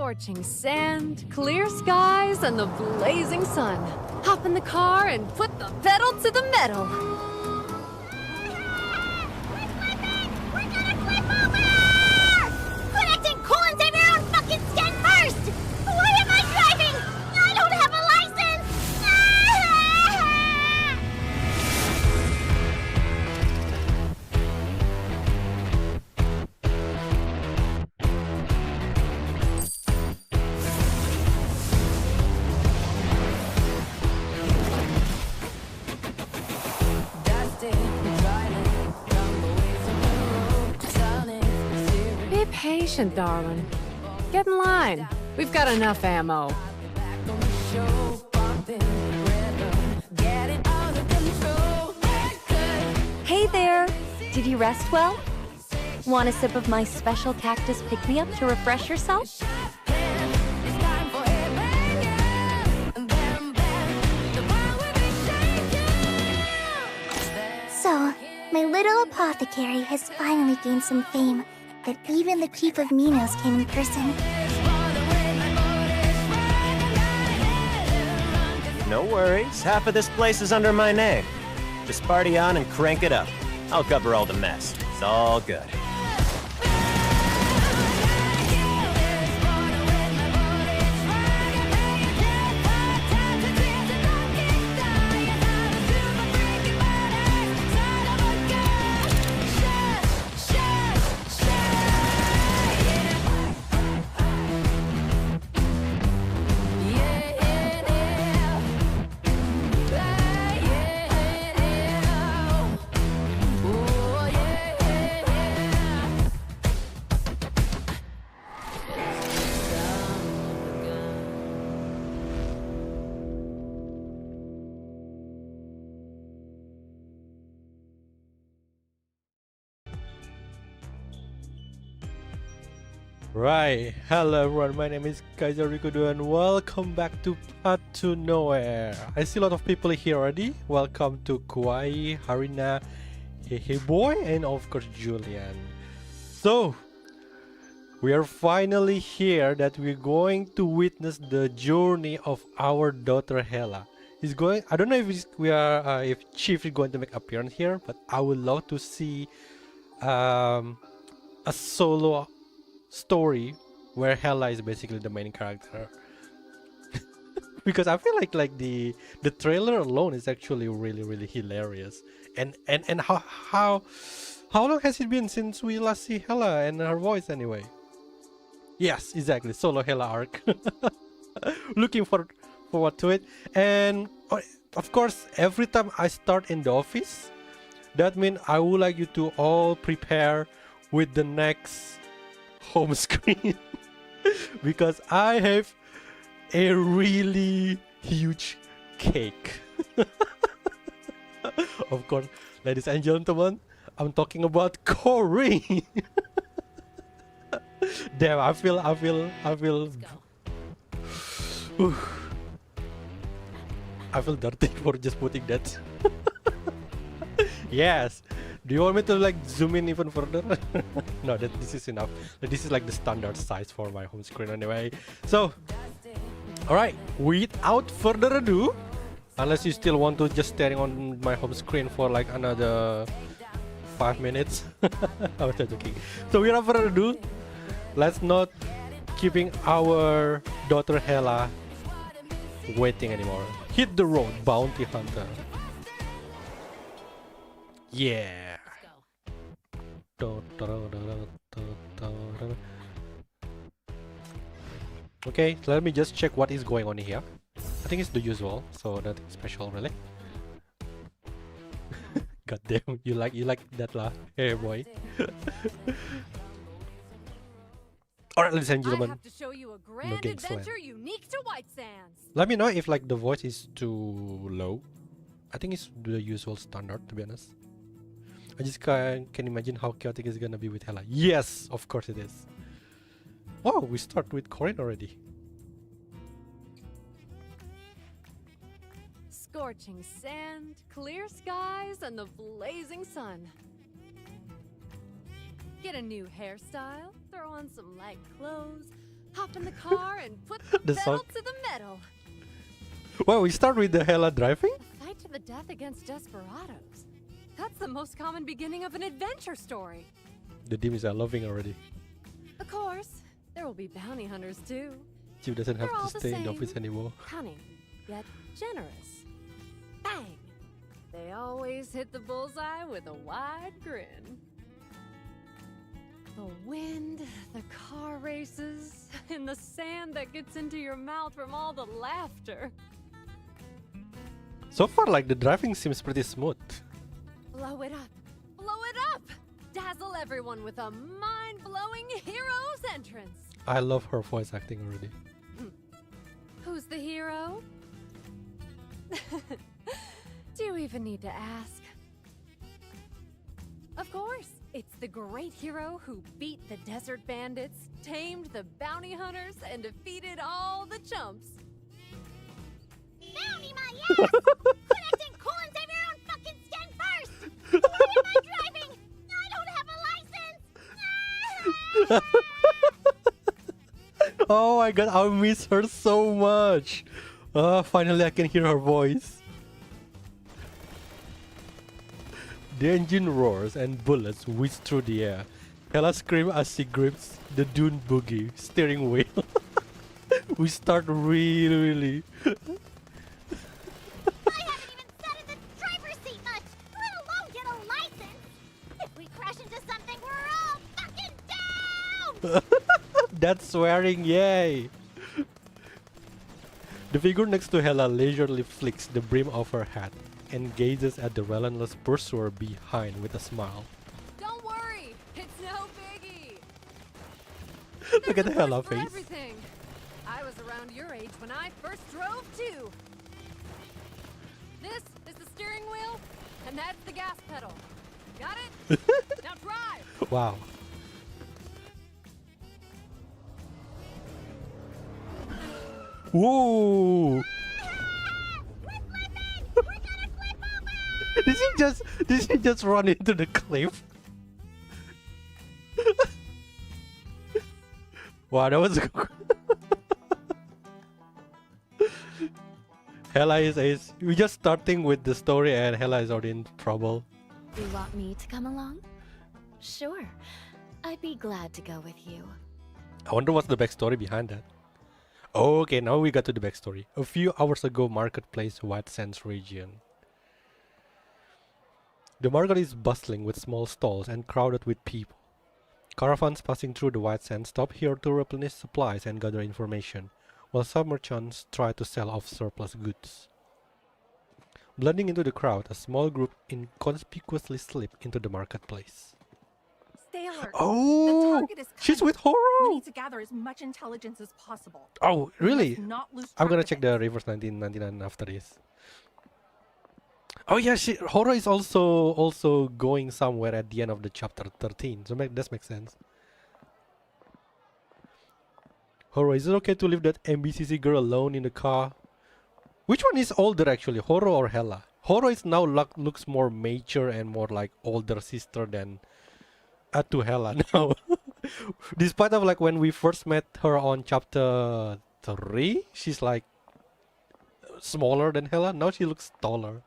Scorching sand, clear skies, and the blazing sun. Hop in the car and put the pedal to the metal. We're gonna flip over! Connecting cool and save your own fucking skin first! Why am I driving? I don't have a license! Be patient, darling. Get in line. We've got enough ammo. Hey there! Did you rest well? Want a sip of my special cactus pick-me-up to refresh yourself? So, my little apothecary has finally gained some fame that even the Chief of Minos came in person. No worries, half of this place is under my name. Just party on and crank it up. I'll cover all the mess. It's all good. Right, hello everyone, my name is Kaiser Rikudo and welcome back to Path to Nowhere. I see a lot of people here already. Welcome to Kuai, Harina, Hey Boy, and of course Julian. So, we are finally here that we're going to witness the journey of our daughter Hela. He's going, I don't know if Chief is going to make appearance here, but I would love to see a solo story where Hela is basically the main character. Because I feel like the trailer alone is actually really hilarious. And how long has it been since we last see Hela and her voice anyway? Yes, exactly, solo Hela arc. Looking forward to it. And of course, every time I start in the office, that means I would like you to all prepare with the next home screen. Because I have a really huge cake. Of course, ladies and gentlemen, I'm talking about Corey. Damn, I feel dirty for just putting that. Yes. Do you want me to like zoom in even further? No, this is enough. This is like the standard size for my home screen anyway. So, alright, without further ado, unless you still want to just staring on my home screen for like another 5 minutes. I'm just joking. So without further ado, let's not keeping our daughter Hela waiting anymore. Hit the road, bounty hunter. Yeah. Okay, so let me just check what is going on here. I think it's the usual, so nothing special really. God damn, you like that lah. Hey boy. Alright, ladies and gentlemen. No game slam. Let me know if like the voice is too low. I think it's the usual standard, to be honest. I just can imagine how chaotic it's gonna be with Hela. Yes, of course it is. Wow, we start with Corin already. Scorching sand, clear skies, and the blazing sun. Get a new hairstyle, throw on some light clothes, Hop in the car and put the The pedal song. to the metal. Well, we start with the Hella driving. A fight to the death against desperados. That's the most common beginning of an adventure story. The demons are loving already. Of course, there will be bounty hunters too. Chief doesn't have They're all to the stay in the same. office anymore. Cunning, yet generous. Bang! They always hit the bullseye with a wide grin. The wind, the car races, and the sand that gets into your mouth from all the laughter. So far, like the driving seems pretty smooth. Blow it up! Blow it up! Dazzle everyone with a mind-blowing hero's entrance! I love her voice acting already. Who's the hero? Do you even need to ask? Of course, it's the great hero who beat the desert bandits, tamed the bounty hunters, and defeated all the chumps. Bounty my ass! Quit acting cool and save your own fucking skin first! Why am I driving? I don't have a license! Oh my god, I miss her so much. Finally I can hear her voice. The engine roars and bullets whiz through the air. Hella screams as she grips the dune buggy steering wheel. We start really. I haven't even sat in the driver's seat much, let alone get a license! If we crash into something, we're all fucking down! That's swearing, yay! The figure next to Hella leisurely flicks the brim of her hat and gazes at the relentless pursuer behind with a smile. Don't worry, it's no biggie. Look at There's a Hella first for face. everything. I was around your age when I first drove too. This is the steering wheel, and that's the gas pedal. Got it? Now drive. Wow. Whoa! Did she just run into the cliff? Wow, that was Hella is we're just starting with the story and Hella is already in trouble. You want me to come along? Sure. I'd be glad to go with you. I wonder what's the backstory behind that. Okay, now we got to the backstory. A few hours ago, Marketplace, White Sands region. The market is bustling with small stalls and crowded with people. Caravans passing through the White Sands stop here to replenish supplies and gather information, while some merchants try to sell off surplus goods. Blending into the crowd, a small group inconspicuously slip into the marketplace. Stay alert. Oh, The target is she's coming. with Horo! We need to gather as much intelligence as possible. Oh, We really? must not lose I'm track gonna of check it. the Reverse 1999 after this. Oh yeah, Horo is also going somewhere at the end of the chapter 13, so that makes sense. Horo, is it okay to leave that MBCC girl alone in the car? Which one is older actually, Horo or Hella? Horo is now looks more mature and more like older sister than to Hella now. Despite of like when we first met her on chapter 3, she's like smaller than Hella. Now she looks taller.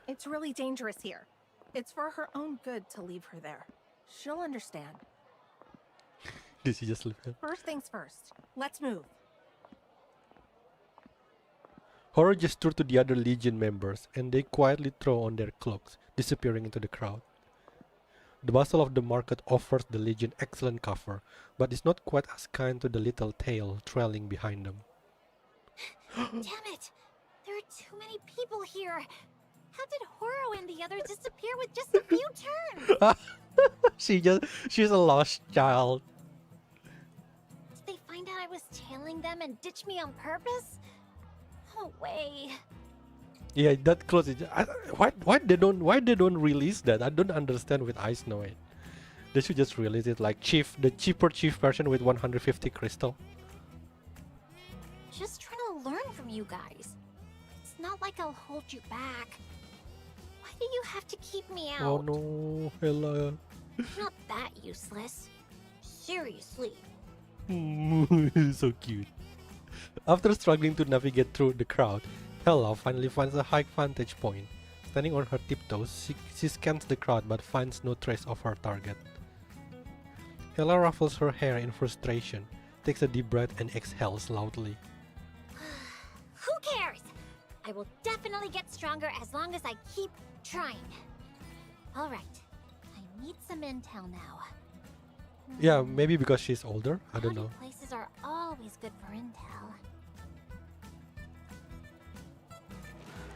It's really dangerous here. It's for her own good to leave her there. She'll understand. Did she just leave her? First things first. Let's move. Horror gestured to the other Legion members, and they quietly throw on their cloaks, disappearing into the crowd. The bustle of the market offers the Legion excellent cover, but is not quite as kind to the little tail trailing behind them. Damn it! There are too many people here. How did Horo and the others disappear with just a few turns? She's a lost child. Did they find out I was tailing them and ditch me on purpose? No way. Yeah, that close. Why they don't release that? I don't understand with Ice Snow. They should just release it like the cheaper Chief version with 150 crystal. Just trying to learn from you guys. It's not like I'll hold you back. Why do you have to keep me out? Oh no, Hella. Not that useless. Seriously. So cute. After struggling to navigate through the crowd, Hella finally finds a high vantage point. Standing on her tiptoes, she scans the crowd but finds no trace of her target. Hella ruffles her hair in frustration, takes a deep breath and exhales loudly. Who cares? I will definitely get stronger as long as I keep trying. Alright, I need some intel now. Yeah, maybe because she's older, I don't know. Places are always good for intel.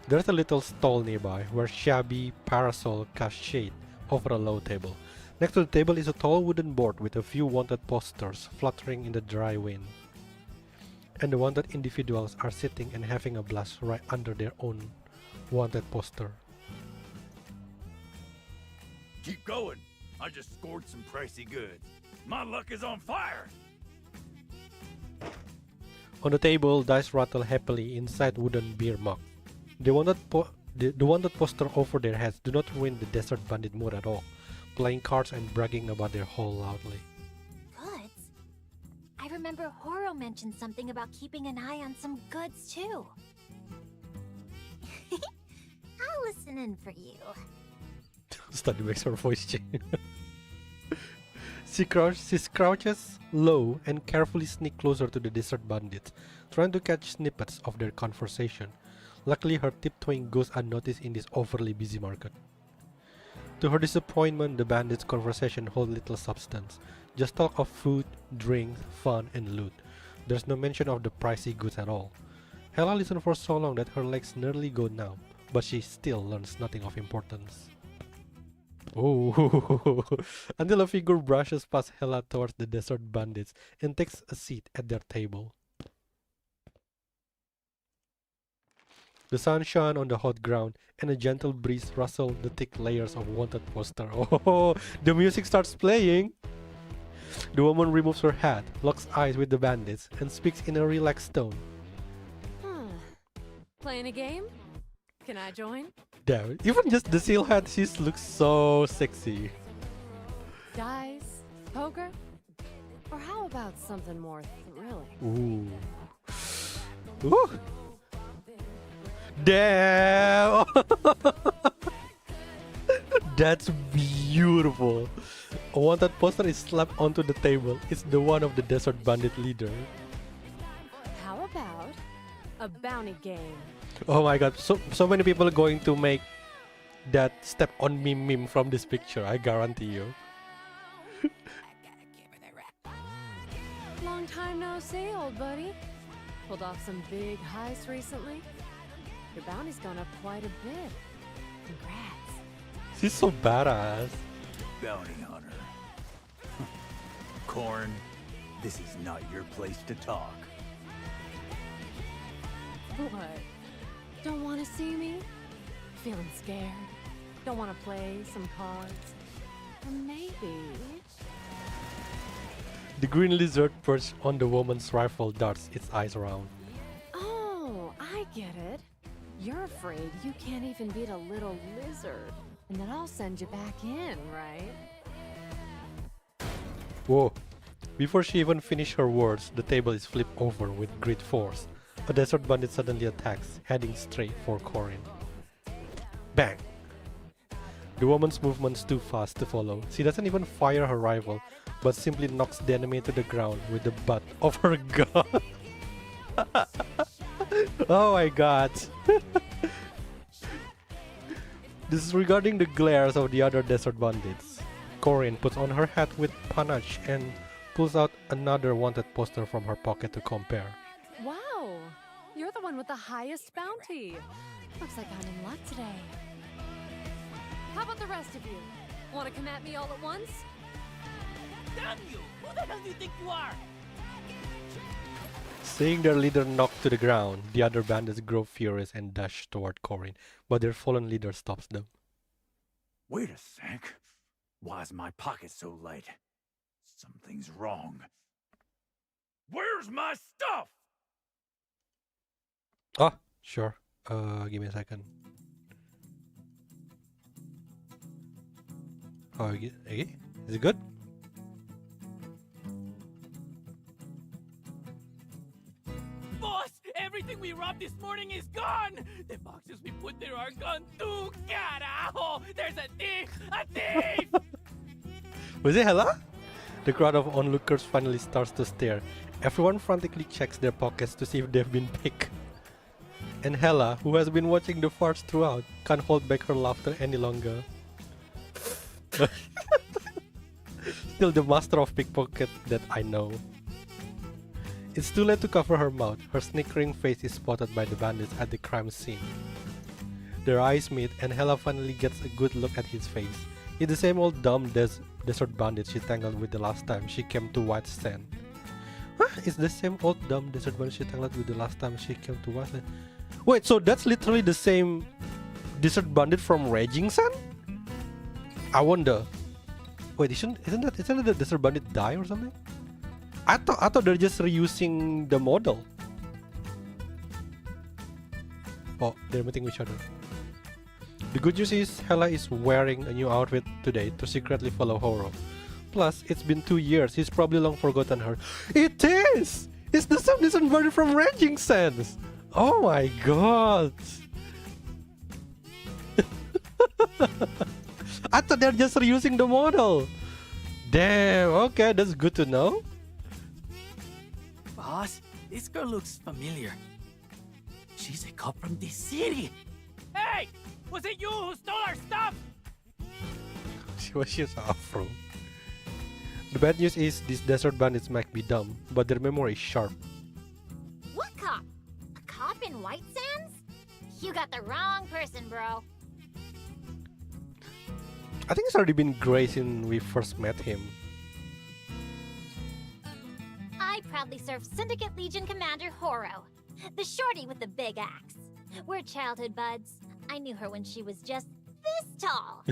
There's a little stall nearby where shabby parasol casts shade over a low table. Next to the table is a tall wooden board with a few wanted posters fluttering in the dry wind. And the wanted individuals are sitting and having a blast right under their own wanted poster. Keep going. I just scored some pricey goods. My luck is on fire. On the table, dice rattle happily inside wooden beer mug. The wanted poster over their heads do not ruin the desert bandit mood at all, playing cards and bragging about their haul loudly. Goods? I remember Horo mentioned something about keeping an eye on some goods too. I'll listen in for you. Study makes her voice change. She crouches low and carefully sneaks closer to the desert bandits, trying to catch snippets of their conversation. Luckily, her tiptoeing goes unnoticed in this overly busy market. To her disappointment, the bandits' conversation holds little substance, just talk of food, drinks, fun, and loot. There's no mention of the pricey goods at all. Hella listened for so long that her legs nearly go numb, but she still learns nothing of importance. Oh, until a figure brushes past Hella towards the desert bandits and takes a seat at their table. The sun shone on the hot ground and a gentle breeze rustled the thick layers of wanted poster. Oh, the music starts playing! The woman removes her hat, locks eyes with the bandits, and speaks in a relaxed tone. Playing a game? Can I join? Damn, even just the seal hat, she looks so sexy. Dice? Poker? Or how about something more thrilling? Ooh. Ooh. Damn! That's beautiful. A wanted poster is slapped onto the table. It's the one of the desert bandit leader. How about a bounty game? Oh my god, so many people are going to make that step on me meme from this picture, I guarantee you. Long time no see, old buddy. Pulled off some big heists recently. Your bounty's gone up quite a bit. Congrats. She's so badass. Bounty hunter. Corn, this is not your place to talk. What? Don't want to see me? Feeling scared? Don't want to play some cards? Or maybe... The green lizard perched on the woman's rifle darts its eyes around. Oh, I get it. You're afraid you can't even beat a little lizard. And that I'll send you back in, right? Whoa. Before she even finished her words, the table is flipped over with great force. A desert bandit suddenly attacks, heading straight for Corin. Bang! The woman's movement's too fast to follow. She doesn't even fire her rifle, but simply knocks the enemy to the ground with the butt of her gun. Oh my god. Disregarding the glares of the other desert bandits, Corin puts on her hat with panache and pulls out another wanted poster from her pocket to compare. Wow! You're the one with the highest bounty. Looks like I'm in luck today. How about the rest of you? Want to come at me all at once? Damn you! Who the hell do you think you are? Seeing their leader knocked to the ground, the other bandits grow furious and dash toward Corin, but their fallen leader stops them. Wait a sec. Why is my pocket so light? Something's wrong. Where's my stuff? Ah, sure. Give me a second. Oh, okay. Is it good? this morning is gone! The boxes we put there are gone too! Carajo! There's a thief! A thief! Was it Hella? The crowd of onlookers finally starts to stare. Everyone frantically checks their pockets to see if they've been picked. And Hella, who has been watching the farce throughout, can't hold back her laughter any longer. Still the master of pickpocket that I know. It's too late to cover her mouth. Her snickering face is spotted by the bandits at the crime scene. Their eyes meet and Hella finally gets a good look at his face. He's the same old dumb desert bandit she tangled with the last time she came to White Sand. Huh? It's the same old dumb desert bandit she tangled with the last time she came to White Sand? Wait, so that's literally the same desert bandit from Raging Sand? I wonder. Wait, isn't the desert bandit die or something? I thought they're just reusing the model. Oh, they're meeting each other. The good news is Hella is wearing a new outfit today to secretly follow Horo. Plus, it's been 2 years. He's probably long forgotten her. It is! It's the same desert bandit from Raging Sands! Oh my god! I thought they're just reusing the model. Damn, okay, that's good to know. Boss, this girl looks familiar. She's a cop from this city. Hey! Was it you who stole our stuff? She was just afro. The bad news is these desert bandits might be dumb, but their memory is sharp. What cop? A cop in White Sands? You got the wrong person, bro. I think it's already been gray since we first met him. I proudly serve Syndicate Legion Commander Horo, the shorty with the big axe. We're childhood buds. I knew her when she was just this tall.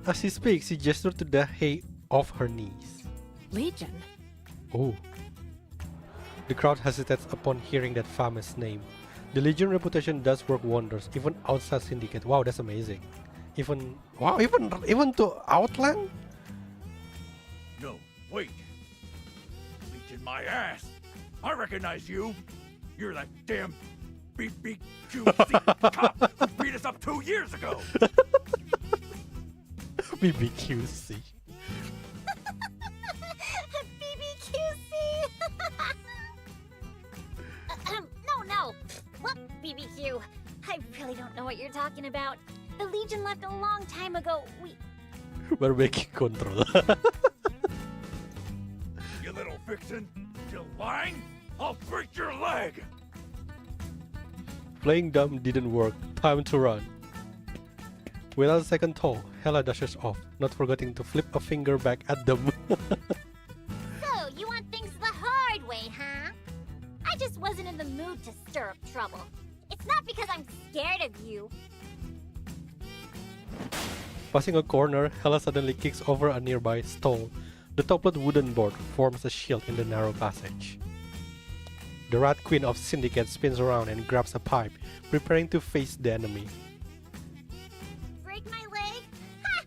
As he speaks, he gestured to the hay off her knees. Legion? Oh. The crowd hesitates upon hearing that famous name. The Legion reputation does work wonders, even outside Syndicate. Wow, that's amazing. Even to Outland? No, wait. Legion my ass. I recognize you. You're that damn BBQC cop who beat us up 2 years ago. BBQC. BBQC. No. What BBQ? I really don't know what you're talking about. The Legion left a long time ago. We're making control. You little vixen. Still lying? I'll break your leg. Playing dumb didn't work. Time to run. Without a second thought, Hella dashes off, not forgetting to flip a finger back at them. So, you want things the hard way, huh? I just wasn't in the mood to stir up trouble. It's not because I'm scared of you. Passing a corner, Hella suddenly kicks over a nearby stall. The toppled wooden board forms a shield in the narrow passage. The Rat Queen of Syndicate spins around and grabs a pipe, preparing to face the enemy. Break my leg? Ha!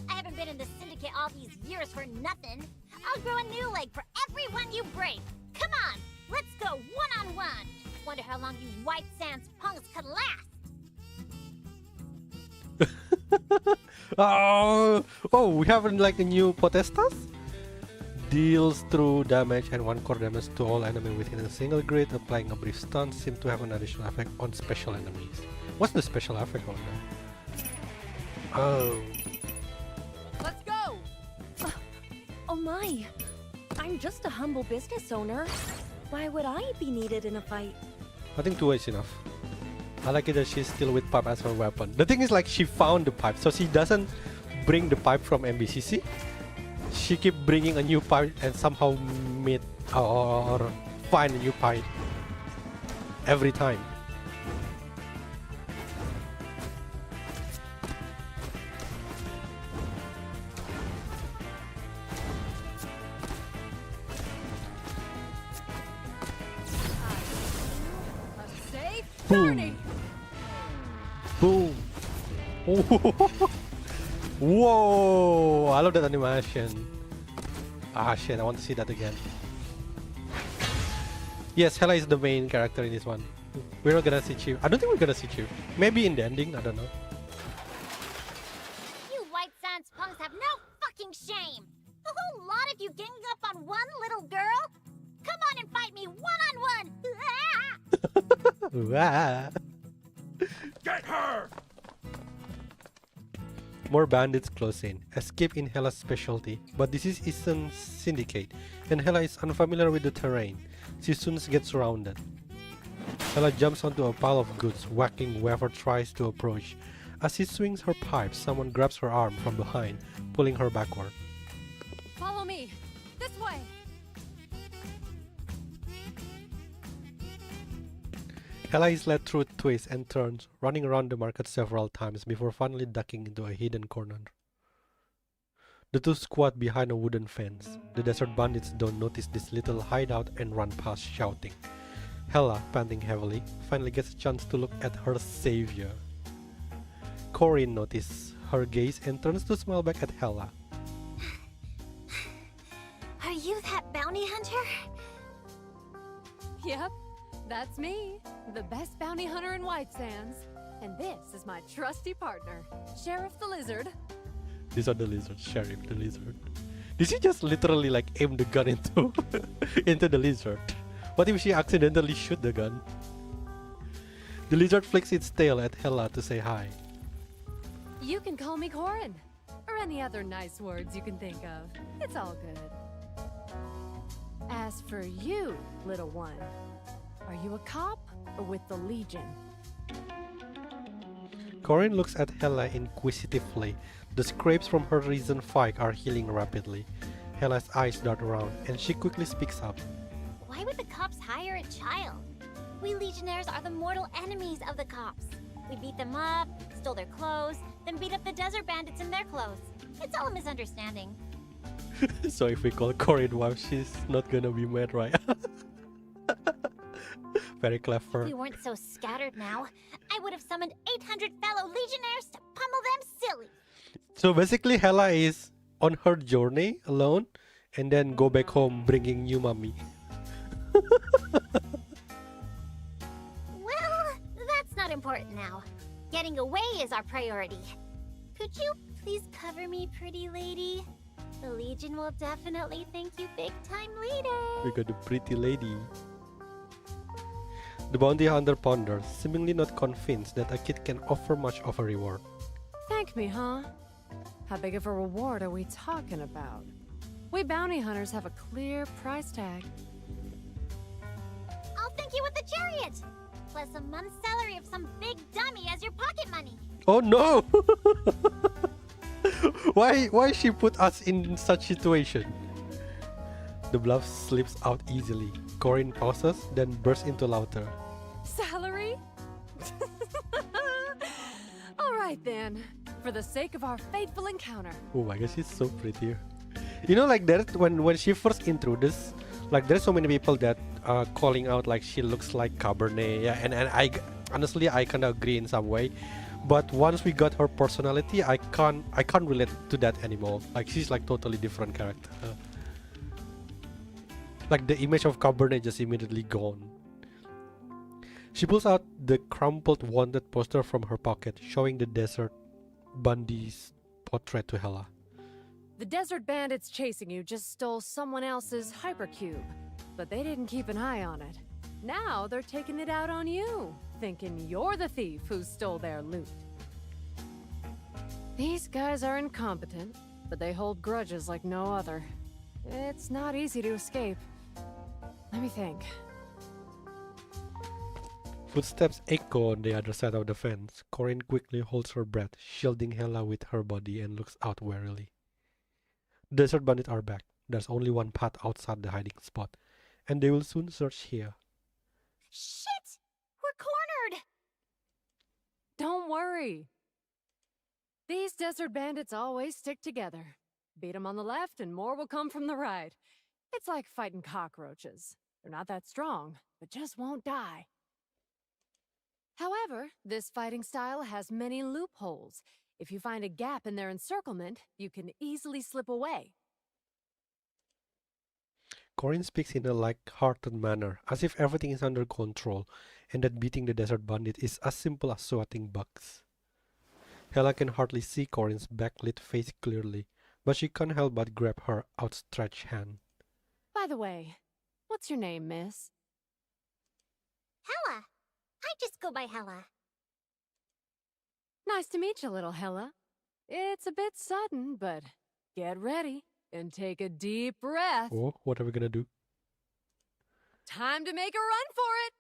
I haven't been in the Syndicate all these years for nothing. I'll grow a new leg for every one you break. Come on, let's go one-on-one. Wonder how long you White Sands punks could last. Oh, we have like a new Potestas? Deals through damage and 1 core damage to all enemies within a single grid. Applying a brief stun seems to have an additional effect on special enemies. What's the special effect on that? Oh. Let's go! Oh my! I'm just a humble business owner. Why would I be needed in a fight? I think 2 is enough. I like it that she's still with pipe as her weapon. The thing is, like, she found the pipe, so she doesn't bring the pipe from MBCC. She keep bringing a new pipe and somehow meet or find a new pipe every time. A safe Boom. journey! Boom! Whoa! I love that animation. Ah shit, I want to see that again. Yes, Hela is the main character in this one. We're not gonna see Chief. I don't think we're gonna see Chief. Maybe in the ending, I don't know. You White Sands punks have no fucking shame! A whole lot of you ganging up on one little girl? Come on and fight me one-on-one! Wah. Get her! More bandits close in. Escape in Hela's specialty, but this isn't Syndicate, and Hela is unfamiliar with the terrain. She soon gets surrounded. Hela jumps onto a pile of goods, whacking whoever tries to approach. As she swings her pipe, someone grabs her arm from behind, pulling her backward. Follow me. This way. Hela is led through twists and turns, running around the market several times before finally ducking into a hidden corner. The two squat behind a wooden fence. The desert bandits don't notice this little hideout and run past shouting. Hela, panting heavily, finally gets a chance to look at her savior. Corinne notices her gaze and turns to smile back at Hela. Are you that bounty hunter? Yep, that's me, the best bounty hunter in White Sands. And this is my trusty partner, Sheriff the Lizard. These are the lizards, Sheriff the Lizard. Did she just literally like aim the gun into into the lizard? What if she accidentally shoot the gun? The lizard flicks its tail at Hela to say hi. You can call me Corin, or any other nice words you can think of. It's all good. As for you, little one, are you a cop or with the Legion? Corinne looks at Hela inquisitively. The scrapes from her recent fight are healing rapidly. Hela's eyes dart around, and she quickly speaks up. Why would the cops hire a child? We Legionnaires are the mortal enemies of the cops. We beat them up, stole their clothes, then beat up the desert bandits in their clothes. It's all a misunderstanding. So if we call Corinne wife, she's not gonna be mad, right? Very clever. If we weren't so scattered now, I would have summoned 800 fellow Legionnaires to pummel them silly. So basically Hela is on her journey alone and then go back home bringing new mommy. Well, that's not important now. Getting away is our priority. Could you please cover me, pretty lady? The Legion will definitely thank you big time later. We got the pretty lady. The bounty hunter ponders, seemingly not convinced that a kid can offer much of a reward. Thank me, huh? How big of a reward are we talking about? We bounty hunters have a clear price tag. I'll thank you with the chariot! Plus a month's salary of some big dummy as your pocket money. Oh no! Why she put us in such situation? The bluff slips out easily. Corinne pauses, then bursts into laughter. Salary? All right then, for the sake of our fateful encounter. Oh my god, she's so pretty. You know, like that when she first introduced, like there's so many people that are calling out like she looks like Cabernet, yeah, and I honestly I kind of agree in some way. But once we got her personality, I can't relate to that anymore. Like she's like totally different character. Like the image of Cabernet just immediately gone. She pulls out the crumpled wanted poster from her pocket, showing the desert bandit's portrait to Hela. The desert bandits chasing you just stole someone else's hypercube, but they didn't keep an eye on it. Now they're taking it out on you, thinking you're the thief who stole their loot. These guys are incompetent, but they hold grudges like no other. It's not easy to escape. Let me think. Footsteps echo on the other side of the fence. Corinne quickly holds her breath, shielding Hela with her body, and looks out warily. Desert bandits are back. There's only one path outside the hiding spot, and they will soon search here. Shit! We're cornered! Don't worry. These desert bandits always stick together. Beat them on the left and more will come from the right. It's like fighting cockroaches. They're not that strong, but just won't die. However, this fighting style has many loopholes. If you find a gap in their encirclement, you can easily slip away. Corin speaks in a light-hearted manner, as if everything is under control, and that beating the desert bandit is as simple as swatting bugs. Hella can hardly see Corin's backlit face clearly, but she can't help but grab her outstretched hand. By the way, what's your name, miss? Hella. I just go by Hella. Nice to meet you, little Hella. It's a bit sudden, but get ready and take a deep breath. Oh, what are we gonna do? Time to make a run for it!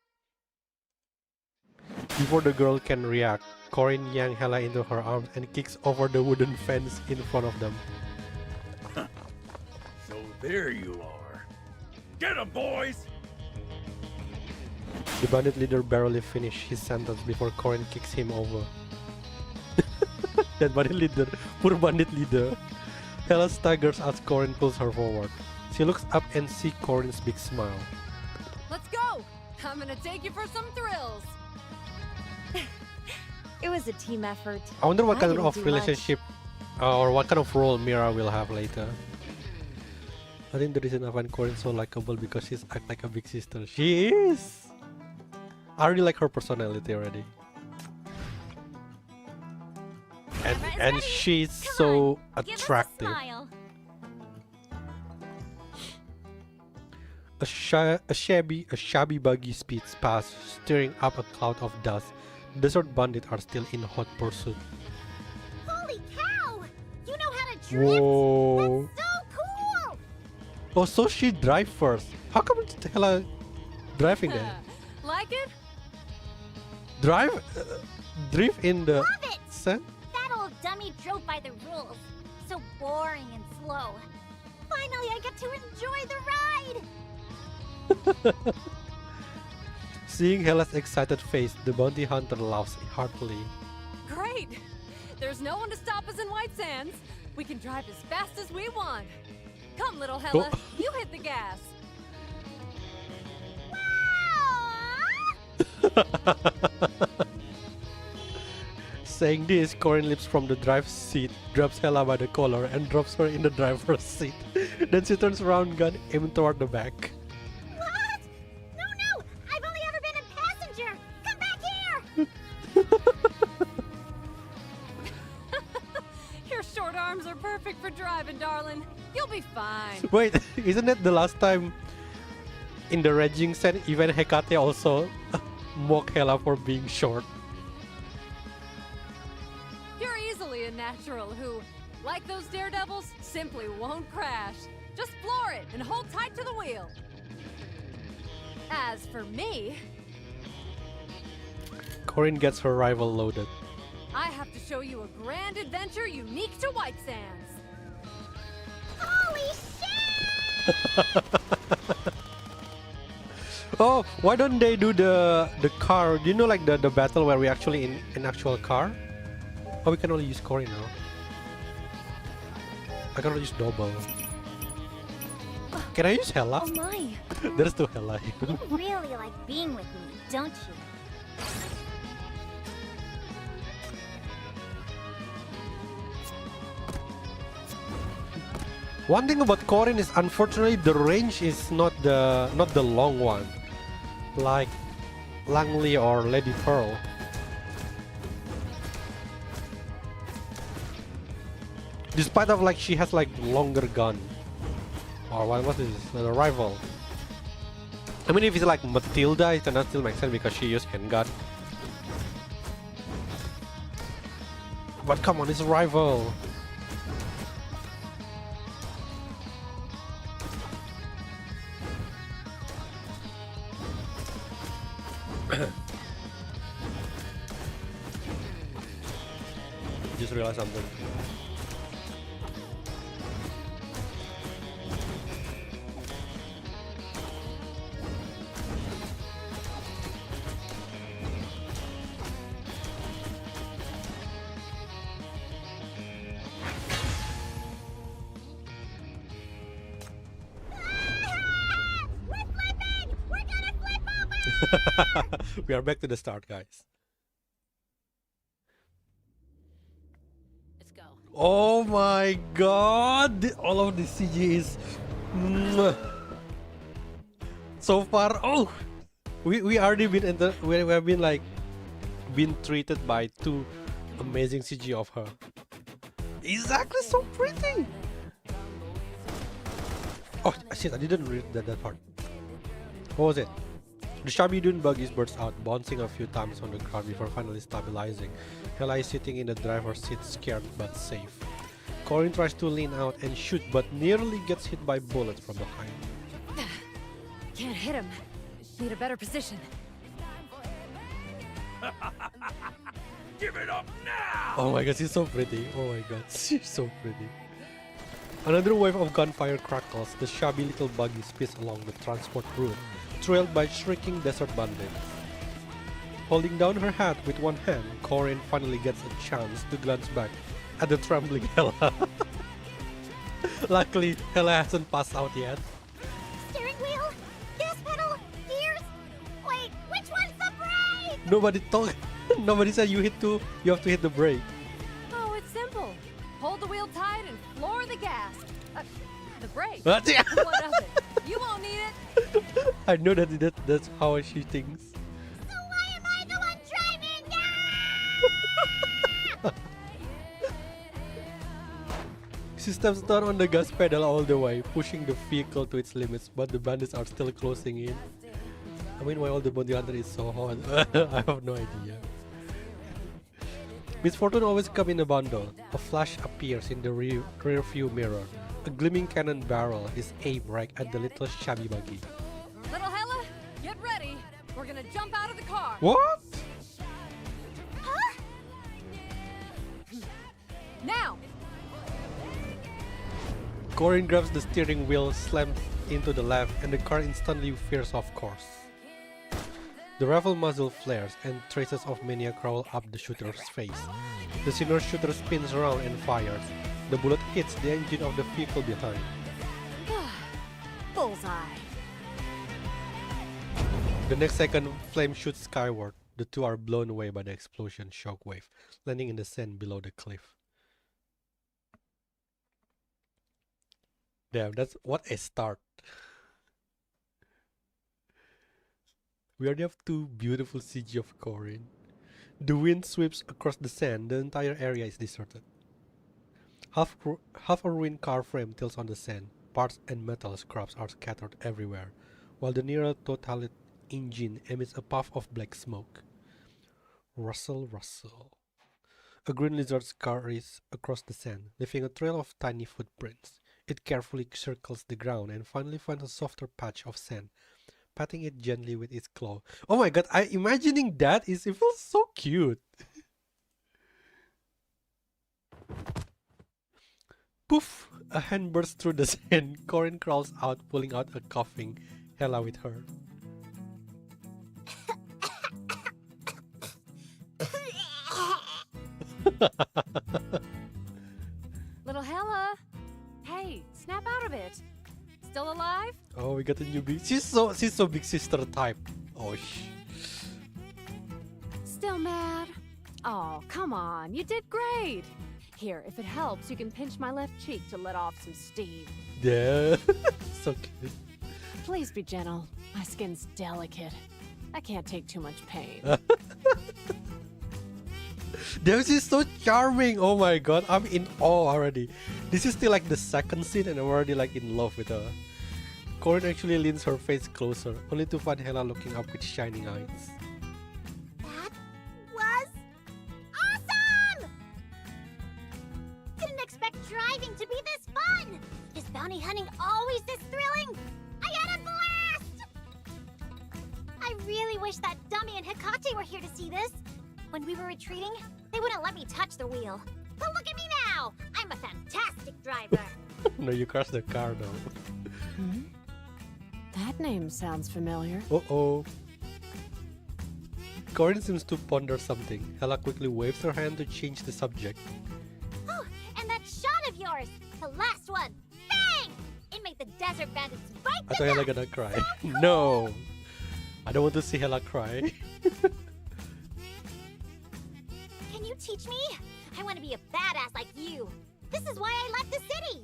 Before the girl can react, Corin yanks Hella into her arms and kicks over the wooden fence in front of them. So there you are. Get 'em, boys! The bandit leader barely finished his sentence before Corin kicks him over. That bandit leader, poor bandit leader. Hella staggers as Corin pulls her forward. She looks up and sees Corin's big smile. Let's go! I'm gonna take you for some thrills! It was a team effort. I wonder what I kind didn't of do relationship or what kind of role Mira will have later. I think the reason I find Corin so likable because she's act like a big sister. She is! I really like her personality already. Camera is And ready. she's Come so on, attractive. Give us a smile. A shabby buggy speeds past, stirring up a cloud of dust. Desert bandits are still in hot pursuit. Holy cow! You know how to drift? Whoa! That's so cool! Oh, so she drive first. How come it's Hella driving there? Like it? Drive? Drift in the Love it! sand? That old dummy drove by the rules. So boring and slow. Finally, I get to enjoy the ride! Seeing Hella's excited face, the bounty hunter laughs heartily. Great! There's no one to stop us in White Sands. We can drive as fast as we want. Come, little Hella, you hit the gas. Saying this, Corin leaps from the driver's seat, grabs Hella by the collar, and drops her in the driver's seat. Then she turns around, gun aimed toward the back. What? No, no! I've only ever been a passenger! Come back here! Your short arms are perfect for driving, darling. You'll be fine. Wait, isn't it the last time in the Raging Sand event Hecate also mocked Hella for being short? You're easily a natural who, like those daredevils, simply won't crash. Just floor it and hold tight to the wheel. As for me, Corin gets her rifle loaded. I have to show you a grand adventure unique to White Sands. Holy shit! Oh, why don't they do the car? Do you know like the battle where we actually in an actual car? Oh, we can only use Corin now. I can only use double. Can I use Hella? Oh my! There's no Hella here. You really like being with me, don't you? One thing about Corin is unfortunately the range is not the long one, like Langley or Lady Pearl. Despite of like she has like longer gun. Or what was this? The rifle. I mean if it's like Matilda it cannot still make sense because she used handgun. But come on, it's a rifle. Just realized something. We're flipping! We're gonna flip over! We are back to the start, guys. Let's go. Oh my god! All of the CG is... Mwah. So far, oh, we already been in the we have been like been treated by two amazing CG of her. Exactly, so pretty. Oh shit, I didn't read that part. What was it? The shabby dune buggy bursts out, bouncing a few times on the ground before finally stabilizing. Hella is sitting in the driver's seat, scared but safe. Corin tries to lean out and shoot, but nearly gets hit by bullets from behind. Can't hit him. Need a better position. Give it up now! Oh my god, she's so pretty. Oh my god, she's so pretty. Another wave of gunfire crackles. The shabby little buggy speeds along the transport route, trailed by shrieking desert bandits. Holding down her hat with one hand, Corin finally gets a chance to glance back at the trembling Hella. Luckily, Hella hasn't passed out yet. Steering wheel? Gas pedal? Gears? Wait, which one's the brake? Nobody told. Nobody said you have to hit the brake. Oh, it's simple. Hold the wheel tight and floor the gas. The brake. What? What of it? You won't need it. I know that's how she thinks. So why am I the one driving? Ah! She steps down on the gas pedal all the way, pushing the vehicle to its limits, but the bandits are still closing in. I mean, why all the bounty hunter is so hot? I have no idea. Misfortune always comes in a bundle. A flash appears in the rear view mirror. A gleaming cannon barrel is aimed right at the little shabby buggy. Little Hella, get ready. We're gonna jump out of the car. What? Huh? Now. Corin grabs the steering wheel, slams into the left, and the car instantly veers off course. The rifle muzzle flares and traces of mania crawl up the shooter's face. The senior shooter spins around and fires. The bullet hits the engine of the vehicle behind. Bullseye. The next second, flame shoots skyward. The two are blown away by the explosion shockwave, landing in the sand below the cliff. Damn, that's what a start. We already have two beautiful CG of Corin. The wind sweeps across the sand. The entire area is deserted. Half a ruined car frame tilts on the sand. Parts and metal scraps are scattered everywhere, while the nearly totaled engine emits a puff of black smoke. Rustle, rustle. A green lizard scurries across the sand, leaving a trail of tiny footprints. It carefully circles the ground and finally finds a softer patch of sand, patting it gently with its claw. Oh my god, imagining that it feels so cute. Poof! A hand bursts through the sand. Corin crawls out, pulling out a coughing Hella with her. Little Hella. Hey, snap out of it. Still alive? Oh, we got a new big. She's so big sister type. Oh Still mad? Oh, come on. You did great. Here, if it helps, you can pinch my left cheek to let off some steam. yeah. So cute. Please be gentle. My skin's delicate. I can't take too much pain. Damn, she's so charming. Oh my god, I'm in awe already. This is still like the second scene and I'm already like in love with her. Corin actually leans her face closer, only to find Hella looking up with shining eyes. That was awesome! Didn't expect driving to be this fun! Is bounty hunting always this thrilling? I had a blast! I really wish that Dummy and Hikate were here to see this. When we were retreating, they wouldn't let me touch the wheel. But look at me now! I'm a fantastic driver! No, you crashed the car though. Hmm? That name sounds familiar. Uh-oh. Corin seems to ponder something. Hella quickly waves her hand to change the subject. Oh, and that shot of yours! The last one! Bang! It made the desert bandits bite I the thought Hella dust. gonna cry. So cool. No! I don't want to see Hella cry. Can you teach me? I want to be a badass like you. This is why I left the city.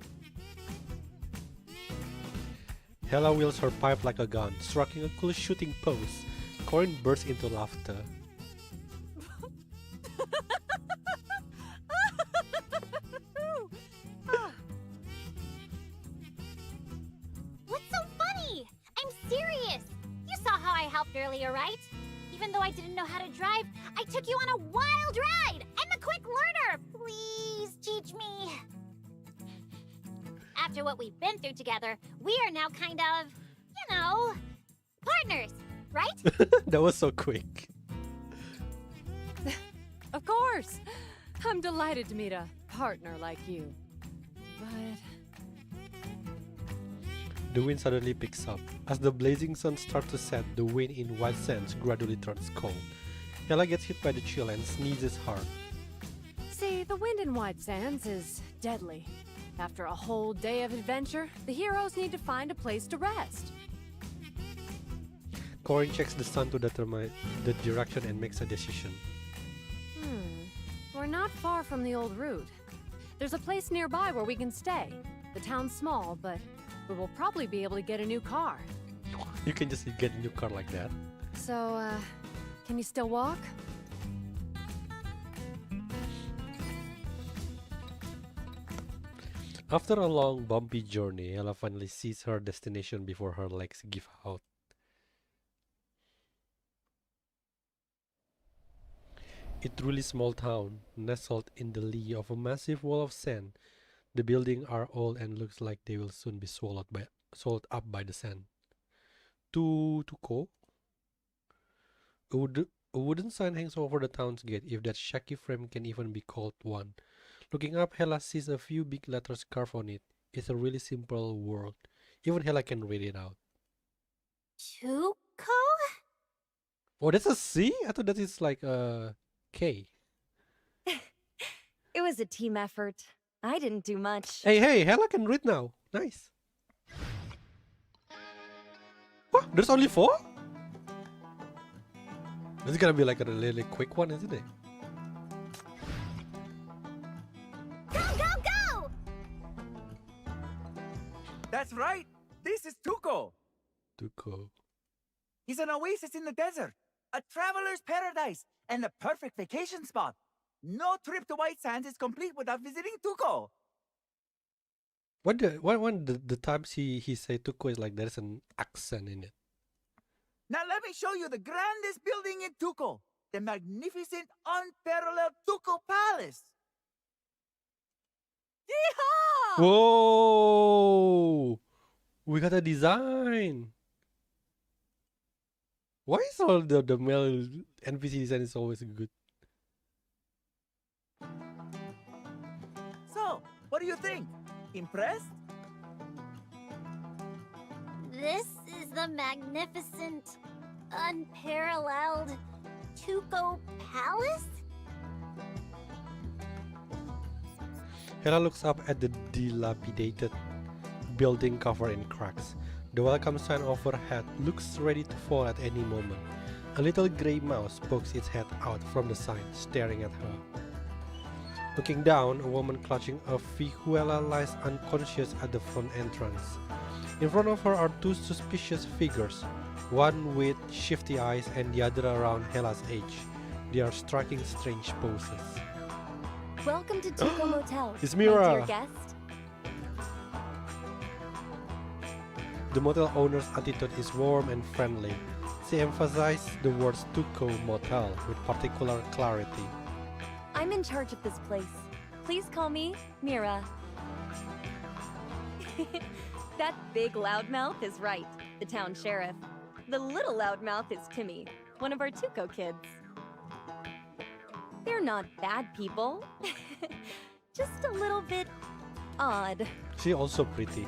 Hela wheels her pipe like a gun, striking a cool shooting pose. Corin bursts into laughter. What's so funny? I'm serious. You saw how I helped earlier, right? Even though I didn't know how to drive, I took you on a wild ride. I'm a quick learner. Please teach me. After what we've been through together, we are now kind of, you know, partners, right? That was so quick. Of course! I'm delighted to meet a partner like you. But The wind suddenly picks up. As the blazing sun starts to set, the wind in White Sands gradually turns cold. Hela gets hit by the chill and sneezes hard. see, the wind in White Sands is deadly. After a whole day of adventure, the heroes need to find a place to rest. Corin checks the sun to determine the direction and makes a decision. We're not far from the old route. There's a place nearby where we can stay. The town's small, but we will probably be able to get a new car. You can just get a new car like that. So, can you still walk? After a long, bumpy journey, Ella finally sees her destination before her legs give out. A truly small town, nestled in the lee of a massive wall of sand. The buildings are old and looks like they will soon be swallowed up by the sand. Tuko? A wooden sign hangs over the town's gate, if that shaky frame can even be called one. Looking up, Hela sees a few big letters carved on it. It's a really simple word. Even Hela can read it out. Tuko? Oh, that's a C? I thought that is like a K. It was a team effort. I didn't do much. Hey, Hela can read now. Nice. What? There's only 4? This is gonna be like a really quick one, isn't it? Go, go, go! That's right. This is Tuko. Tuko. He's an oasis in the desert, a traveler's paradise, and the perfect vacation spot. No trip to White Sands is complete without visiting Tuko. The times he say Tuko is like there's an accent in it. Now let me show you the grandest building in Tuko, the magnificent, unparalleled Tuko Palace. Yeehaw! Whoa! We got a design. Why is all the male NPC design is always good? So, what do you think? Impressed? This is the magnificent, unparalleled Tuko Palace? Hela looks up at the dilapidated building covered in cracks. The welcome sign overhead looks ready to fall at any moment. A little grey mouse pokes its head out from the sign, staring at her. Looking down, a woman clutching a Fihuela lies unconscious at the front entrance. In front of her are 2 suspicious figures, one with shifty eyes and the other around Hela's age. They are striking strange poses. Welcome to Tuko Motel, It's my Mira. dear guest. The motel owner's attitude is warm and friendly. She emphasizes the words Tuko Motel with particular clarity. I'm in charge of this place. Please call me Mira. That big loudmouth is right, the town sheriff. The little loudmouth is Timmy, one of our Tuko kids. They're not bad people. Just a little bit odd. She also pretty.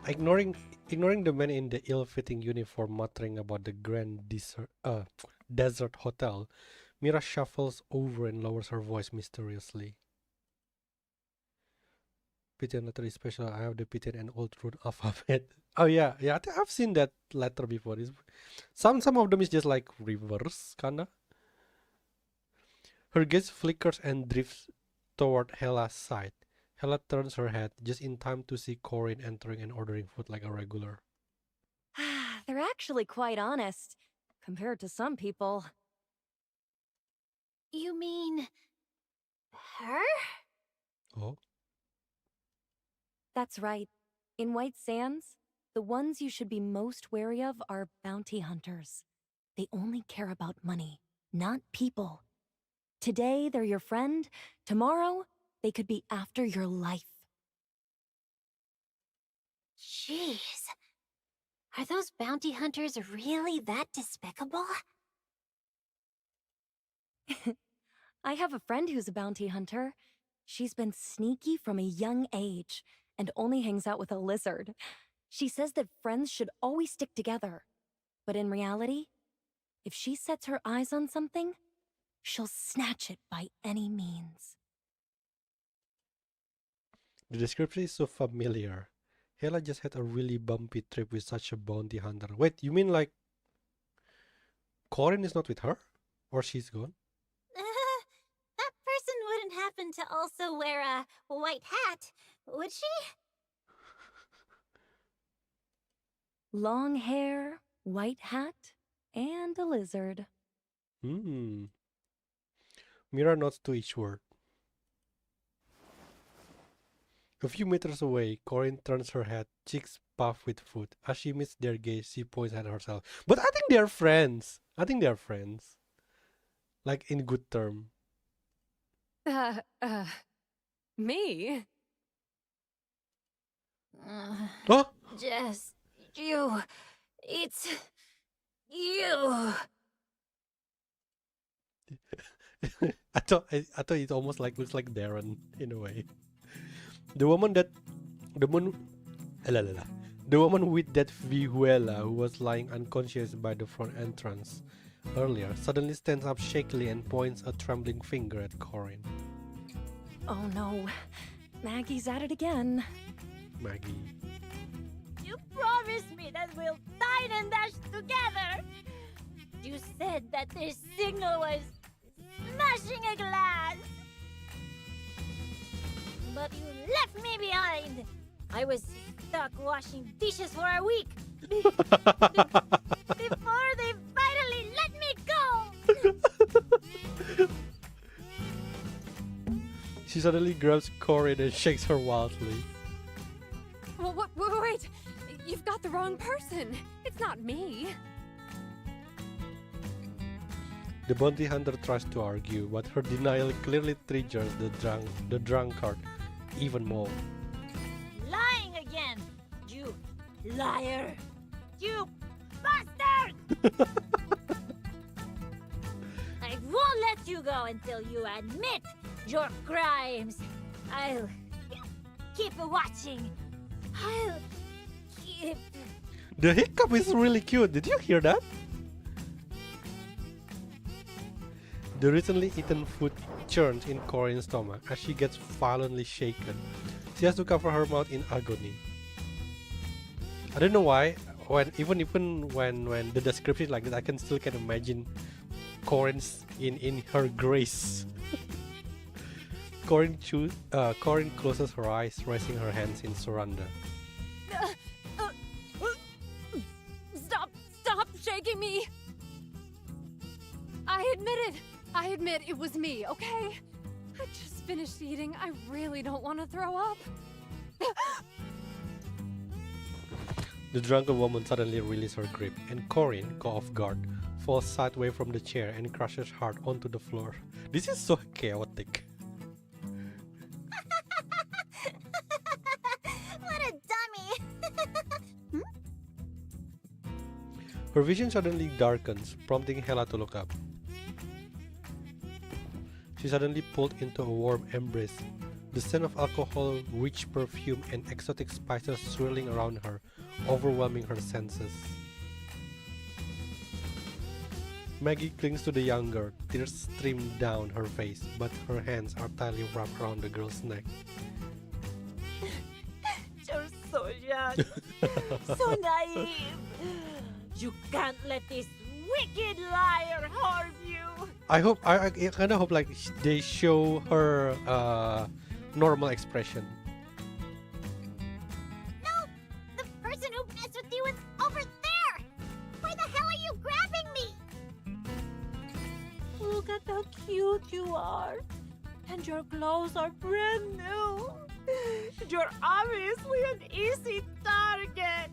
Ignoring the man in the ill-fitting uniform muttering about the grand desert hotel, Mira shuffles over and lowers her voice mysteriously. Pidgin letter is special. I have the Pidgin and Old Root alphabet. Oh yeah. I think I've seen that letter before. Some of them is just like reverse kinda. Her gaze flickers and drifts toward Hela's side. Hela turns her head just in time to see Corin entering and ordering food like a regular. They're actually quite honest, compared to some people. You mean... her? Oh? That's right. In White Sands, the ones you should be most wary of are bounty hunters. They only care about money, not people. Today, they're your friend. Tomorrow, they could be after your life. Jeez. Are those bounty hunters really that despicable? I have a friend who's a bounty hunter. She's been sneaky from a young age and only hangs out with a lizard. She says that friends should always stick together. But in reality, if she sets her eyes on something, she'll snatch it by any means. The description is so familiar. Hela just had a really bumpy trip with such a bounty hunter. Wait, you mean like Corin is not with her? Or she's gone? That person wouldn't happen to also wear a white hat, would she? Long hair, white hat, and a lizard. Mira nods to each word. A few meters away, Corin turns her head, cheeks puffed with food. As she meets their gaze, she points at herself. But I think they are friends. Like in good term. Me? Oh! Just you. It's you. I thought it almost like looks like Darren in a way. The woman with that vihuela who was lying unconscious by the front entrance earlier suddenly stands up shakily and points a trembling finger at Corin. Oh no, Maggie's at it again. Maggie. You promised me that we'll dine and dash together. You said that this signal was smashing a glass. But you left me behind. I was stuck washing dishes for a week. Before they finally let me go. She suddenly grabs Corin and shakes her wildly. Well, wait! You've got the wrong person. It's not me. The bounty hunter tries to argue, but her denial clearly triggers the drunkard even more. Lying again, you liar! You bastard! I won't let you go until you admit your crimes. I'll keep watching. I'll keep... The hiccup is really cute. Did you hear that? The recently eaten food churns in Corin's stomach as she gets violently shaken. She has to cover her mouth in agony. I don't know why. Even when the description is like that, I can still imagine Corin's in her grace. Corin closes her eyes, raising her hands in surrender. Stop shaking me! I admit it was me, okay? I just finished eating. I really don't want to throw up. The drunken woman suddenly releases her grip, and Corin, caught off guard, falls sideways from the chair and crashes hard onto the floor. This is so chaotic. What a dummy! Her vision suddenly darkens, prompting Hela to look up. She suddenly pulled into a warm embrace, the scent of alcohol, rich perfume, and exotic spices swirling around her, overwhelming her senses. Maggie clings to the young girl, tears stream down her face, but her hands are tightly wrapped around the girl's neck. You're so young, so naive. You can't let this wicked liar harm you. I kind of hope like they show her normal expression. No! The person who messed with you is over there! Why the hell are you grabbing me? Look at how cute you are. And your clothes are brand new. You're obviously an easy target.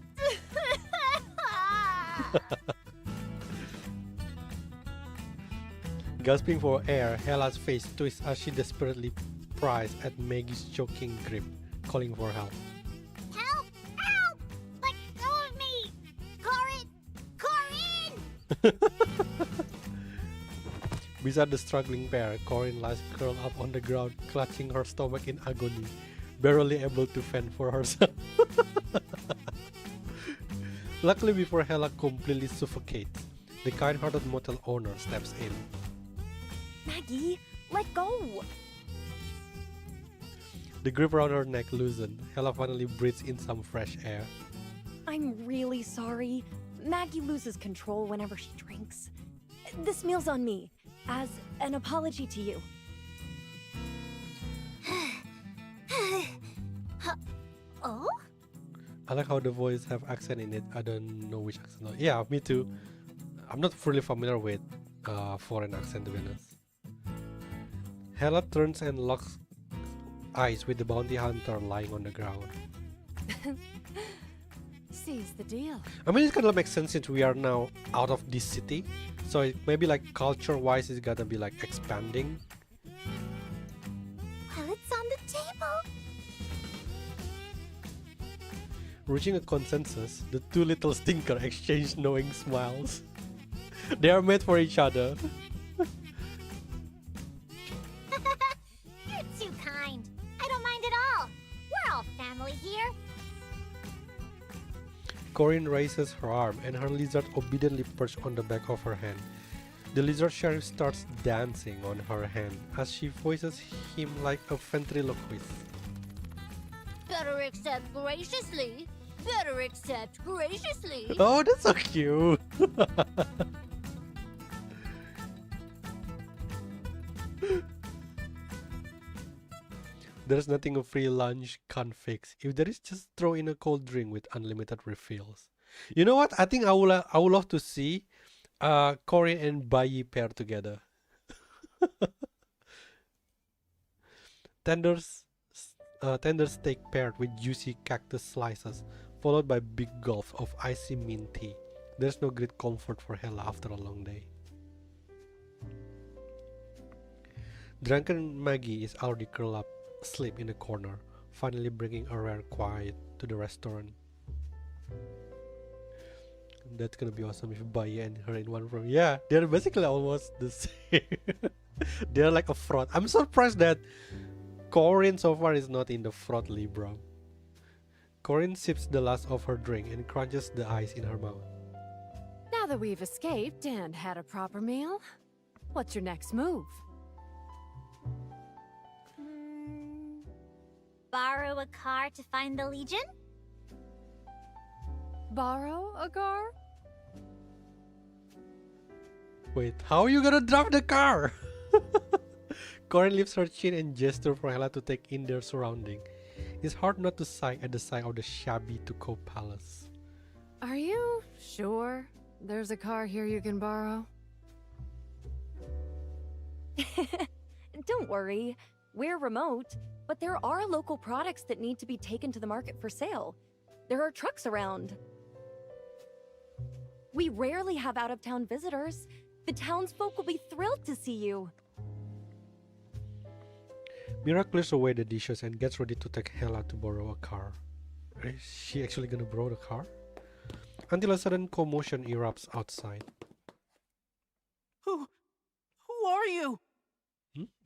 Gasping for air, Hella's face twists as she desperately pries at Maggie's choking grip, calling for help. Help! Help! Let go of me! Corin! Corin! Beside the struggling pair, Corin lies curled up on the ground, clutching her stomach in agony, barely able to fend for herself. Luckily, before Hella completely suffocates, the kind-hearted motel owner steps in. Maggie, let go! The grip around her neck loosened. Hella finally breathes in some fresh air. I'm really sorry. Maggie loses control whenever she drinks. This meal's on me, as an apology to you. Oh? I like how the voice have accent in it. I don't know which accent. Yeah, me too. I'm not fully familiar with foreign accent, to be honest. Hella turns and locks eyes with the bounty hunter lying on the ground. Seize the deal. I mean, it kind of makes sense since we are now out of this city. So it maybe like culture-wise, it's gonna be like expanding. Well, it's on the table. Reaching a consensus, the two little stinker exchange knowing smiles. They are made for each other. You're too kind. I don't mind at all. We're all family here. Corinne raises her arm and her lizard obediently perches on the back of her hand. The lizard sheriff starts dancing on her hand as she voices him like a ventriloquist. Better accept graciously. Better accept graciously. Oh, that's so cute! There's nothing a free lunch can't fix. If there is, just throw in a cold drink with unlimited refills. You know what? I think I would love to see Corinne and Bayi pair together. Tender steak paired with juicy cactus slices, followed by big gulps of icy mint tea. There's no great comfort for Hella after a long day. Drunken Maggie is already curled up asleep in the corner, finally bringing a rare quiet to the restaurant. That's gonna be awesome if Bayi and her in one room. Yeah, they're basically almost the same. They're like a fraud. I'm surprised that Corinne so far is not in the fraud Libra. Corinne sips the last of her drink and crunches the ice in her mouth. Now that we've escaped and had a proper meal, what's your next move? Borrow a car to find the Legion? Borrow a car? Wait, how are you gonna drive the car? Corinne lifts her chin and gestures for Hella to take in their surrounding. It's hard not to sigh at the sight of the shabby Tuco palace. Are you sure there's a car here you can borrow? Don't worry, we're remote, but there are local products that need to be taken to the market for sale. There are trucks around. We rarely have out-of-town visitors. The townsfolk will be thrilled to see you. Mira clears away the dishes and gets ready to take Hella to borrow a car. Is she actually gonna borrow the car? Until a sudden commotion erupts outside. Who are you?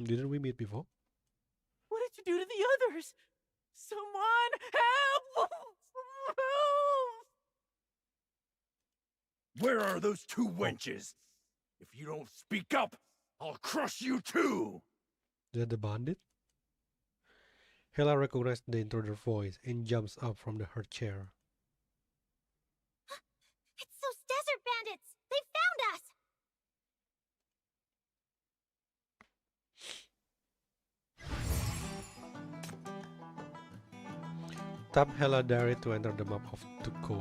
Didn't we meet before? What did you do to the others? Someone help! Where are those two wenches? If you don't speak up, I'll crush you too! Is that the bandit? Hella recognizes the intruder's voice and jumps up from her chair. It's those desert bandits! They found us! Tap Hela Diary to enter the map of Tuko.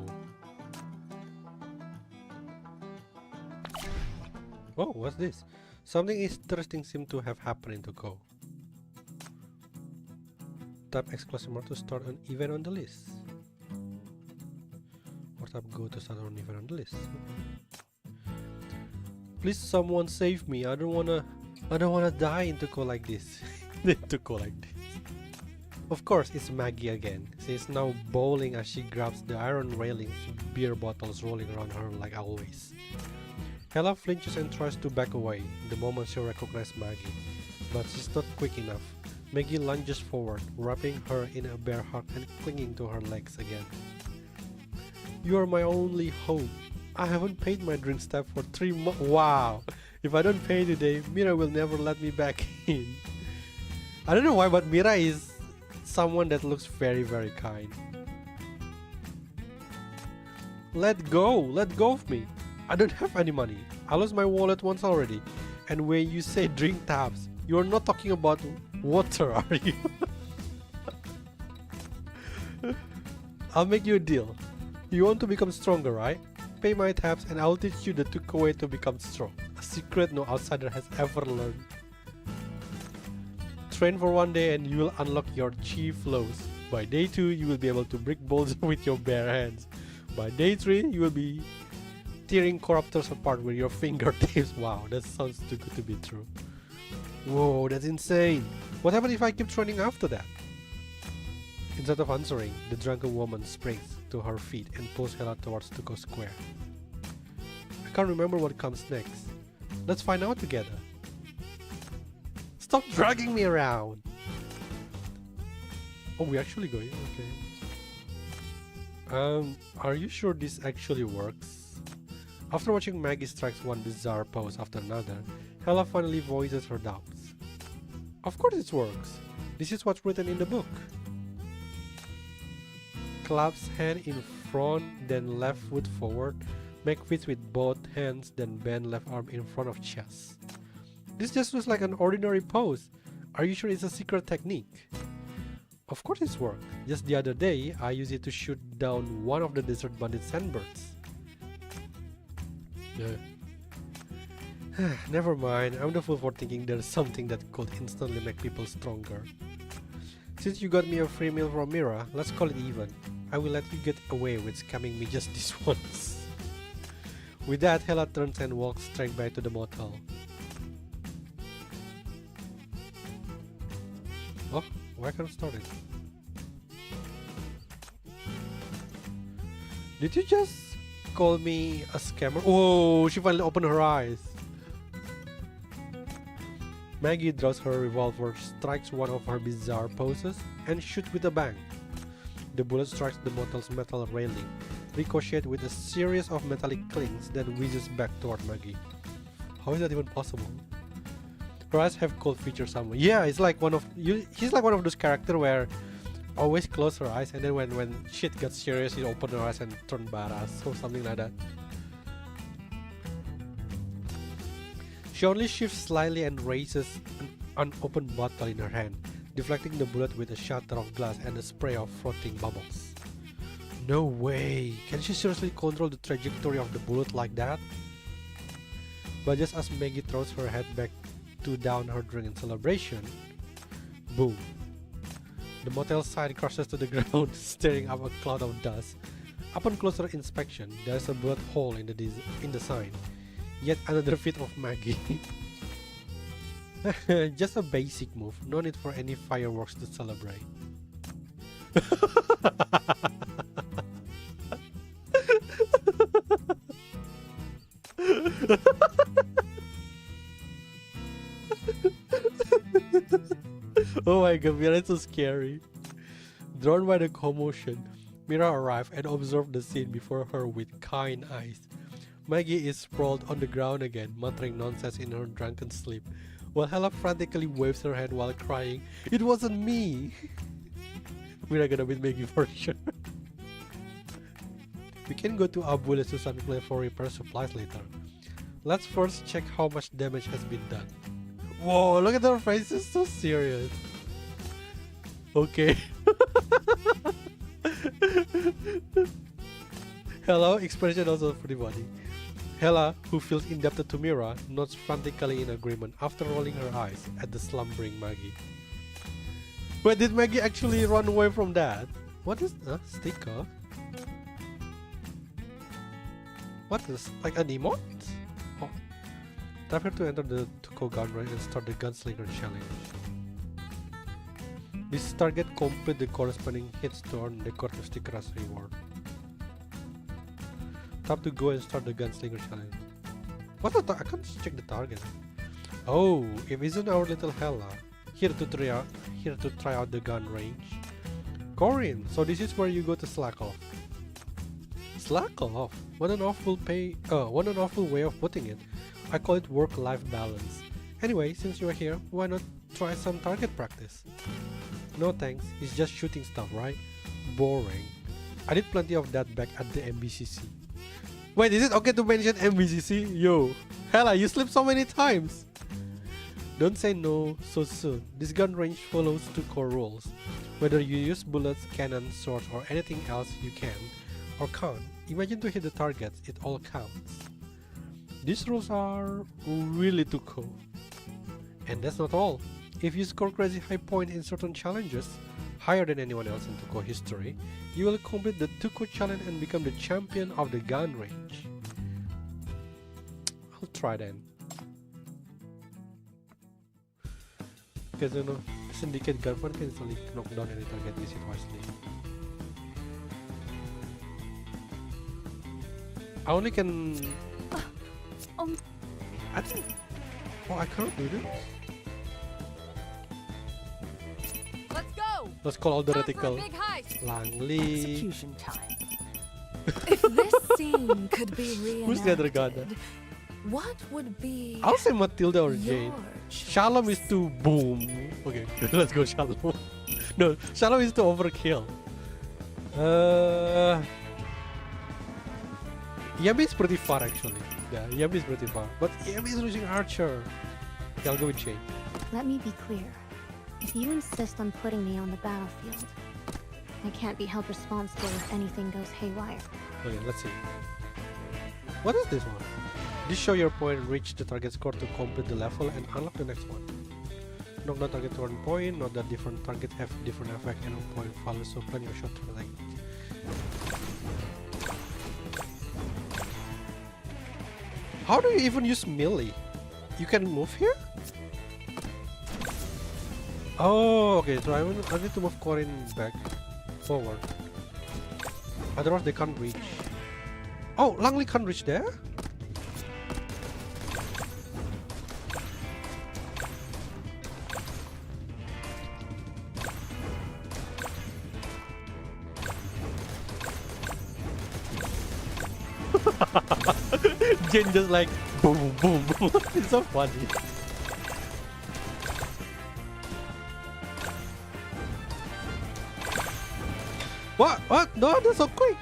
Oh, what's this? Something interesting seems to have happened in Tuko. Tap exclamation mark to start an event on the list. Or tap go to start an event on the list. Please someone save me. I don't wanna die in Tuko like this. In Tuko like this. Of course, it's Maggie again. She is now bowling as she grabs the iron railings, beer bottles rolling around her like always. Hela flinches and tries to back away the moment she recognizes Maggie, but she's not quick enough. Maggie lunges forward, wrapping her in a bear hug and clinging to her legs again. You are my only hope. I haven't paid my drinks tab for 3 months. Wow! If I don't pay today, Mira will never let me back in. I don't know why, but Mira is someone that looks very, very kind. Let go of me. I don't have any money. I lost my wallet once already. And when you say drink tabs, you're not talking about water, are you? I'll make you a deal. You want to become stronger, right? Pay my tabs and I'll teach you the Tuko way to become strong. A secret no outsider has ever learned. Train for 1 day and you will unlock your chi flows. By day 2, you will be able to break boulders with your bare hands. By day 3, you will be tearing corruptors apart with your fingertips. Wow, that sounds too good to be true. Whoa, that's insane. What happens if I keep training after that? Instead of answering, the drunken woman springs to her feet and pulls Hela towards Tuko Square. I can't remember what comes next. Let's find out together. Stop dragging me around! Oh, we're actually going? Okay. Are you sure this actually works? After watching Maggie strikes one bizarre pose after another, Hela finally voices her doubts. Of course it works. This is what's written in the book. Claps hand in front, then left foot forward. Make fists with both hands, then bend left arm in front of chest. This just looks like an ordinary pose. Are you sure it's a secret technique? Of course it's worked. Just the other day, I used it to shoot down one of the desert bandit sandbirds. Never mind, I'm the fool for thinking there's something that could instantly make people stronger. Since you got me a free meal from Mira, let's call it even. I will let you get away with scamming me just this once. With that, Hela turns and walks straight back to the motel. Oh, why can't I start it? Did you just call me a scammer? Oh, she finally opened her eyes. Maggie draws her revolver, strikes one of her bizarre poses, and shoots with a bang. The bullet strikes the motel's metal railing, ricochets with a series of metallic clings, then whizzes back toward Maggie. How is that even possible? Her eyes have cold features somewhere. Yeah, it's like he's like one of those characters where always close her eyes, and then when shit gets serious, he open her eyes and turn badass or something like that. She only shifts slightly and raises an unopened bottle in her hand, deflecting the bullet with a shatter of glass and a spray of floating bubbles. No way! Can she seriously control the trajectory of the bullet like that? But just as Maggie throws her head back to down her drink in celebration, boom! The motel sign crashes to the ground, stirring up a cloud of dust. Upon closer inspection, there is a bullet hole in the sign. Yet another feat of Maggie. Just a basic move, no need for any fireworks to celebrate. Oh my god, Mira is so scary. Drawn by the commotion, Mira arrived and observed the scene before her with kind eyes. Maggie is sprawled on the ground again, muttering nonsense in her drunken sleep, while Hela frantically waves her hand while crying, "It wasn't me!" We're gonna beat Maggie for sure. We can go to Abu Susan Play for repair supplies later. Let's first check how much damage has been done. Whoa, look at her face, it's so serious. Okay. Hela expression also pretty funny. Hela, who feels indebted to Mira, nods frantically in agreement after rolling her eyes at the slumbering Maggie. Wait, did Maggie actually run away from that? What is sticker? What is like an emote? Oh. Tap here to enter the Tuco gun range and start the gunslinger challenge. This target complete the corresponding hits to earn the decorative sticker as reward. Tap to go and start the gunslinger challenge. What the I can't check the target. Oh, if isn't our little Hela here to try out the gun range. Corin, so this is where you go to slack off. Slack off? What an awful way of putting it. I call it work-life balance. Anyway, since you're here, why not try some target practice? No thanks, it's just shooting stuff, right? Boring. I did plenty of that back at the MBCC. Wait, is it okay to mention MBCC? Yo, Hela, you slipped so many times! Don't say no so soon. This gun range follows 2 core rules. Whether you use bullets, cannons, swords, or anything else you can or can't, imagine to hit the targets, it all counts. These rules are really too cool. And that's not all. If you score crazy high points in certain challenges, higher than anyone else in Tuco history, you will complete the Tuco challenge and become the champion of the gun range. I'll try then. Because you know, syndicate gunfire can easily knock down any target you see wisely. I only can... I think... Oh, I can't do this. Let's go! Let's call all the Time for a reticle. big heist. Langley. Execution time. If this scene could be reenacted, Who's the other guy then? what would be I'll say Matilda or Jane. your Shalom is to boom. Okay, let's go Shalom. No, Shalom is to overkill. Yami is pretty far actually. Yeah, Yami is pretty far. But Yami is losing Archer. Okay, I'll go with Jane. Let me be clear. If you insist on putting me on the battlefield, I can't be held responsible if anything goes haywire. Okay, let's see. What is this one? This show your point, reach the target score to complete the level and unlock the next one. Knock the target to 1 point, note that different targets have different effect and 1 point follows, so plan your shot for like. How do you even use melee? You can move here? Oh, okay, so I need to move Corin back, forward. Otherwise they can't reach. Oh, Langley can't reach there? Jane just like boom, boom, boom. It's so funny. What? What? No, that's so quick.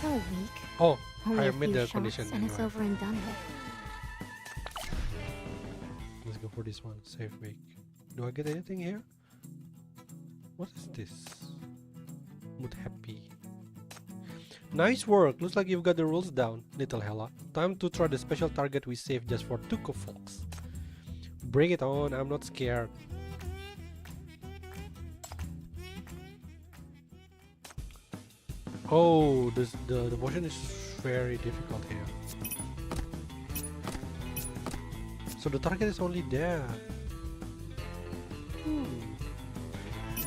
So weak. Oh, Only I a made few the shots condition and it's anyway. over and done with. Let's go for this one. Save make. Do I get anything here? What is this? Mood happy. Nice work. Looks like you've got the rules down, little Hela. Time to try the special target we saved just for Tuco folks. Bring it on. I'm not scared. Oh, the motion is very difficult here. So the target is only there. You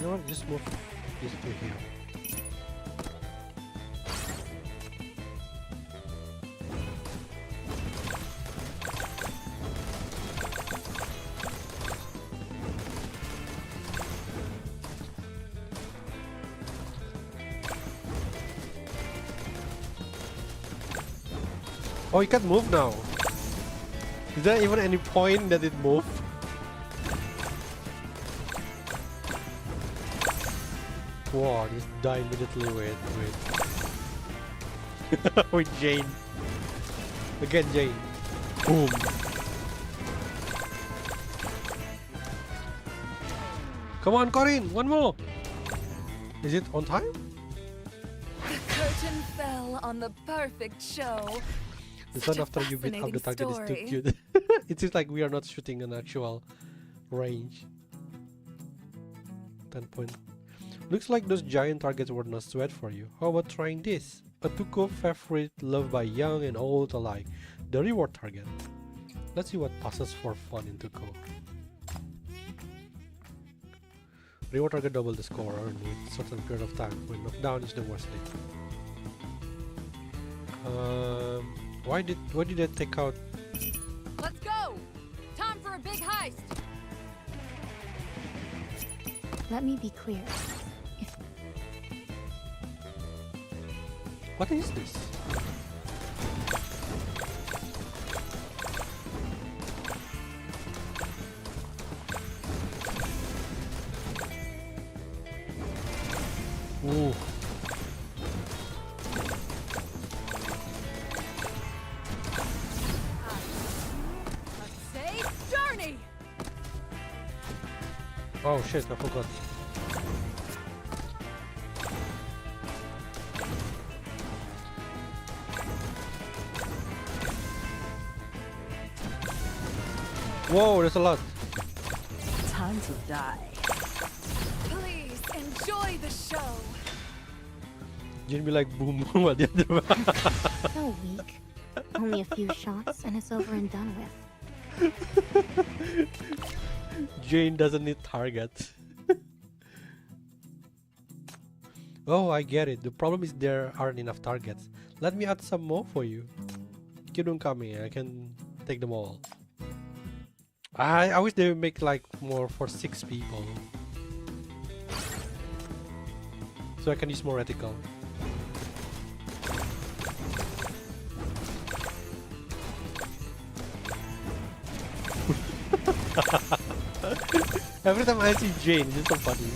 know what? Just move this to here. Oh, you can't move now. Is there even any point that it moved? Wow, just die immediately. Wait. With Jane. Again, Jane. Boom. Come on, Corin, one more. Is it on time? The curtain fell on the perfect show. The Such sound a after you beat up the target is too fascinating cute. It seems like we are not shooting an actual range. 10 point. Looks like those giant targets were no sweat for you. How about trying this? A Tuco favorite loved by young and old alike. The reward target. Let's see what passes for fun in Tuco. Reward target double the score earned with certain period of time. When knocked down is the worst thing. Why did I take out? Let's go! Time for a big heist! Let me be clear. What is this? Ooh. A safe journey! Oh shit, I forgot. Whoa, there's a lot. Time to die. Please enjoy the show. Jin be like boom boom at the end of it. So weak. Only a few shots and it's over and done with. Jane doesn't need targets. Oh, I get it. The problem is there aren't enough targets. Let me add some more for you. Keep them coming. I can take them all. I wish they would make like more for 6 people. So I can use more reticle. Every time I see Jane, it's so funny.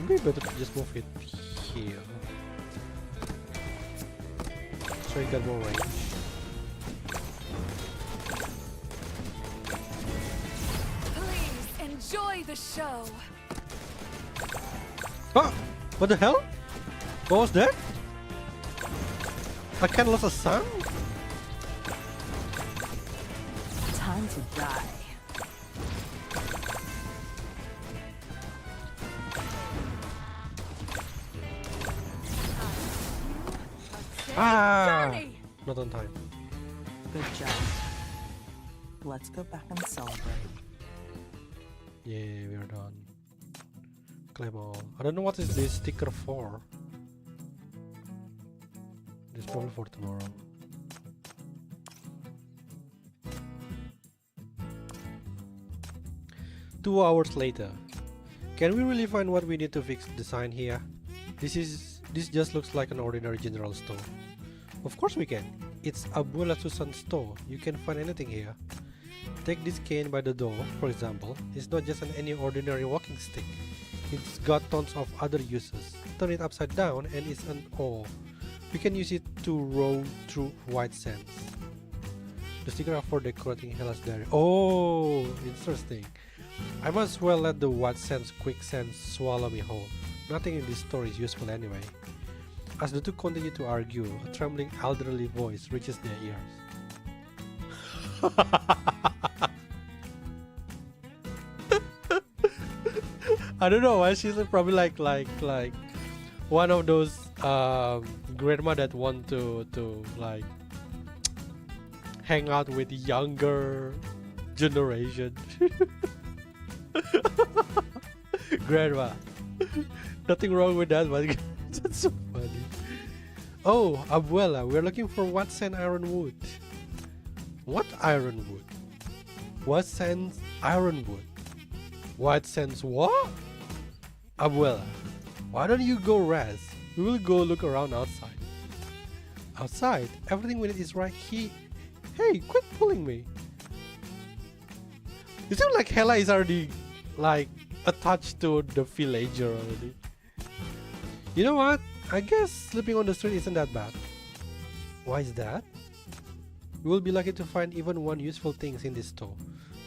Maybe better to just move it here. So you got more range. Please enjoy the show. Ah! What the hell? What was that? I kinda lost a sound? Time to die. Ah! Journey! Not on time. Good job. Let's go back and celebrate. Yeah, we are done. Claim all. I don't know what is this sticker for. It's probably for tomorrow. Two hours later. Can we really find what we need to fix the sign here? This just looks like an ordinary general store. Of course we can. It's Abuela Susan's store. You can find anything here. Take this cane by the door, for example. It's not just any ordinary walking stick. It's got tons of other uses. Turn it upside down and it's an oar. We can use it to row through white sands. The sticker are for decorating Hella's diary. Oh, interesting. I might as well let the white sands quicksand swallow me whole. Nothing in this story is useful anyway. As the two continue to argue, a trembling elderly voice reaches their ears. I don't know why she's probably like one of those grandma that want to like hang out with younger generation. Grandma. Nothing wrong with that, but that's so funny. Oh, Abuela, we're looking for what sand ironwood. What ironwood? What sands ironwood? What sands what? Abuela, why don't you go rest? We will go look around outside. Outside? Everything we need is right here. Hey, quit pulling me. It seems like Hella is already like attached to the villager already. You know what? I guess sleeping on the street isn't that bad. Why is that? We will be lucky to find even one useful things in this store.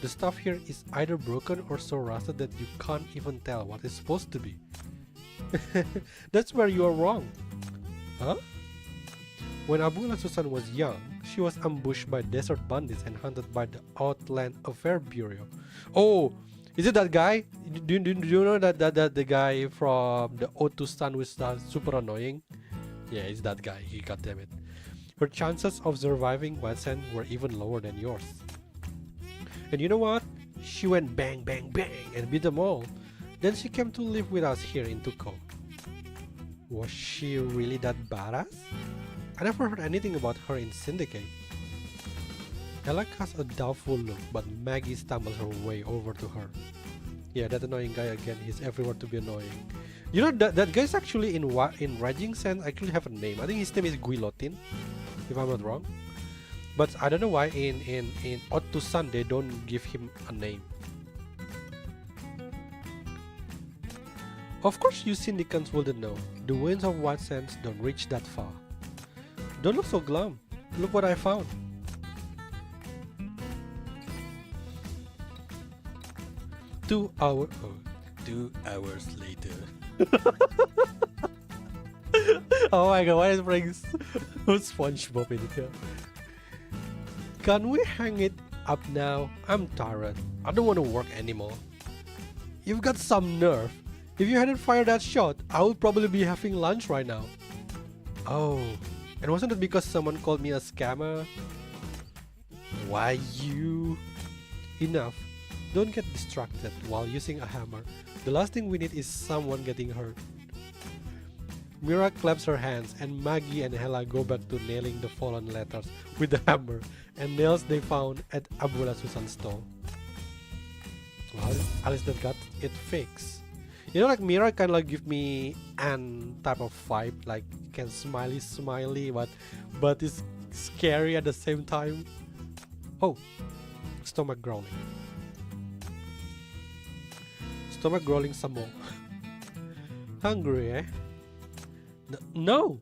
The stuff here is either broken or so rusted that you can't even tell what it's supposed to be. That's where you are wrong. Huh? When Abuela Susan was young, she was ambushed by desert bandits and hunted by the Outland Affair Bureau. Oh, is it that guy? Do you know that the guy from the O2 stand was super annoying? Yeah, it's that guy. He goddamn it. Her chances of surviving White Sand were even lower than yours. And you know what? She went bang bang bang and beat them all. Then she came to live with us here in Tuko. Was she really that badass? I never heard anything about her in Syndicate. Ella casts a doubtful look, but Maggie stumbles her way over to her. Yeah, that annoying guy again. He's everywhere to be annoying. You know that guy's actually in Raging Sands actually have a name. I think his name is Guillotin, if I'm not wrong. But I don't know why in Ode to Sun they don't give him a name. Of course you syndicants wouldn't know. The winds of White Sands don't reach that far. Don't look so glum. Look what I found. Two hours later. Oh my god, why is bringing SpongeBob in here? Can we hang it up now? I'm tired. I don't want to work anymore. You've got some nerve. If you hadn't fired that shot, I would probably be having lunch right now. Oh, and wasn't it because someone called me a scammer? Why you? Enough. Don't get distracted while using a hammer. The last thing we need is someone getting hurt. Mira claps her hands and Maggie and Hela go back to nailing the fallen letters with the hammer and nails they found at Abuela Susan's stall. Well, at least they got it fixed. You know, like Mira kind of like give me an type of vibe, like can smiley, but it's scary at the same time. Oh, stomach growling. Stomach growling some more. Hungry, eh? No!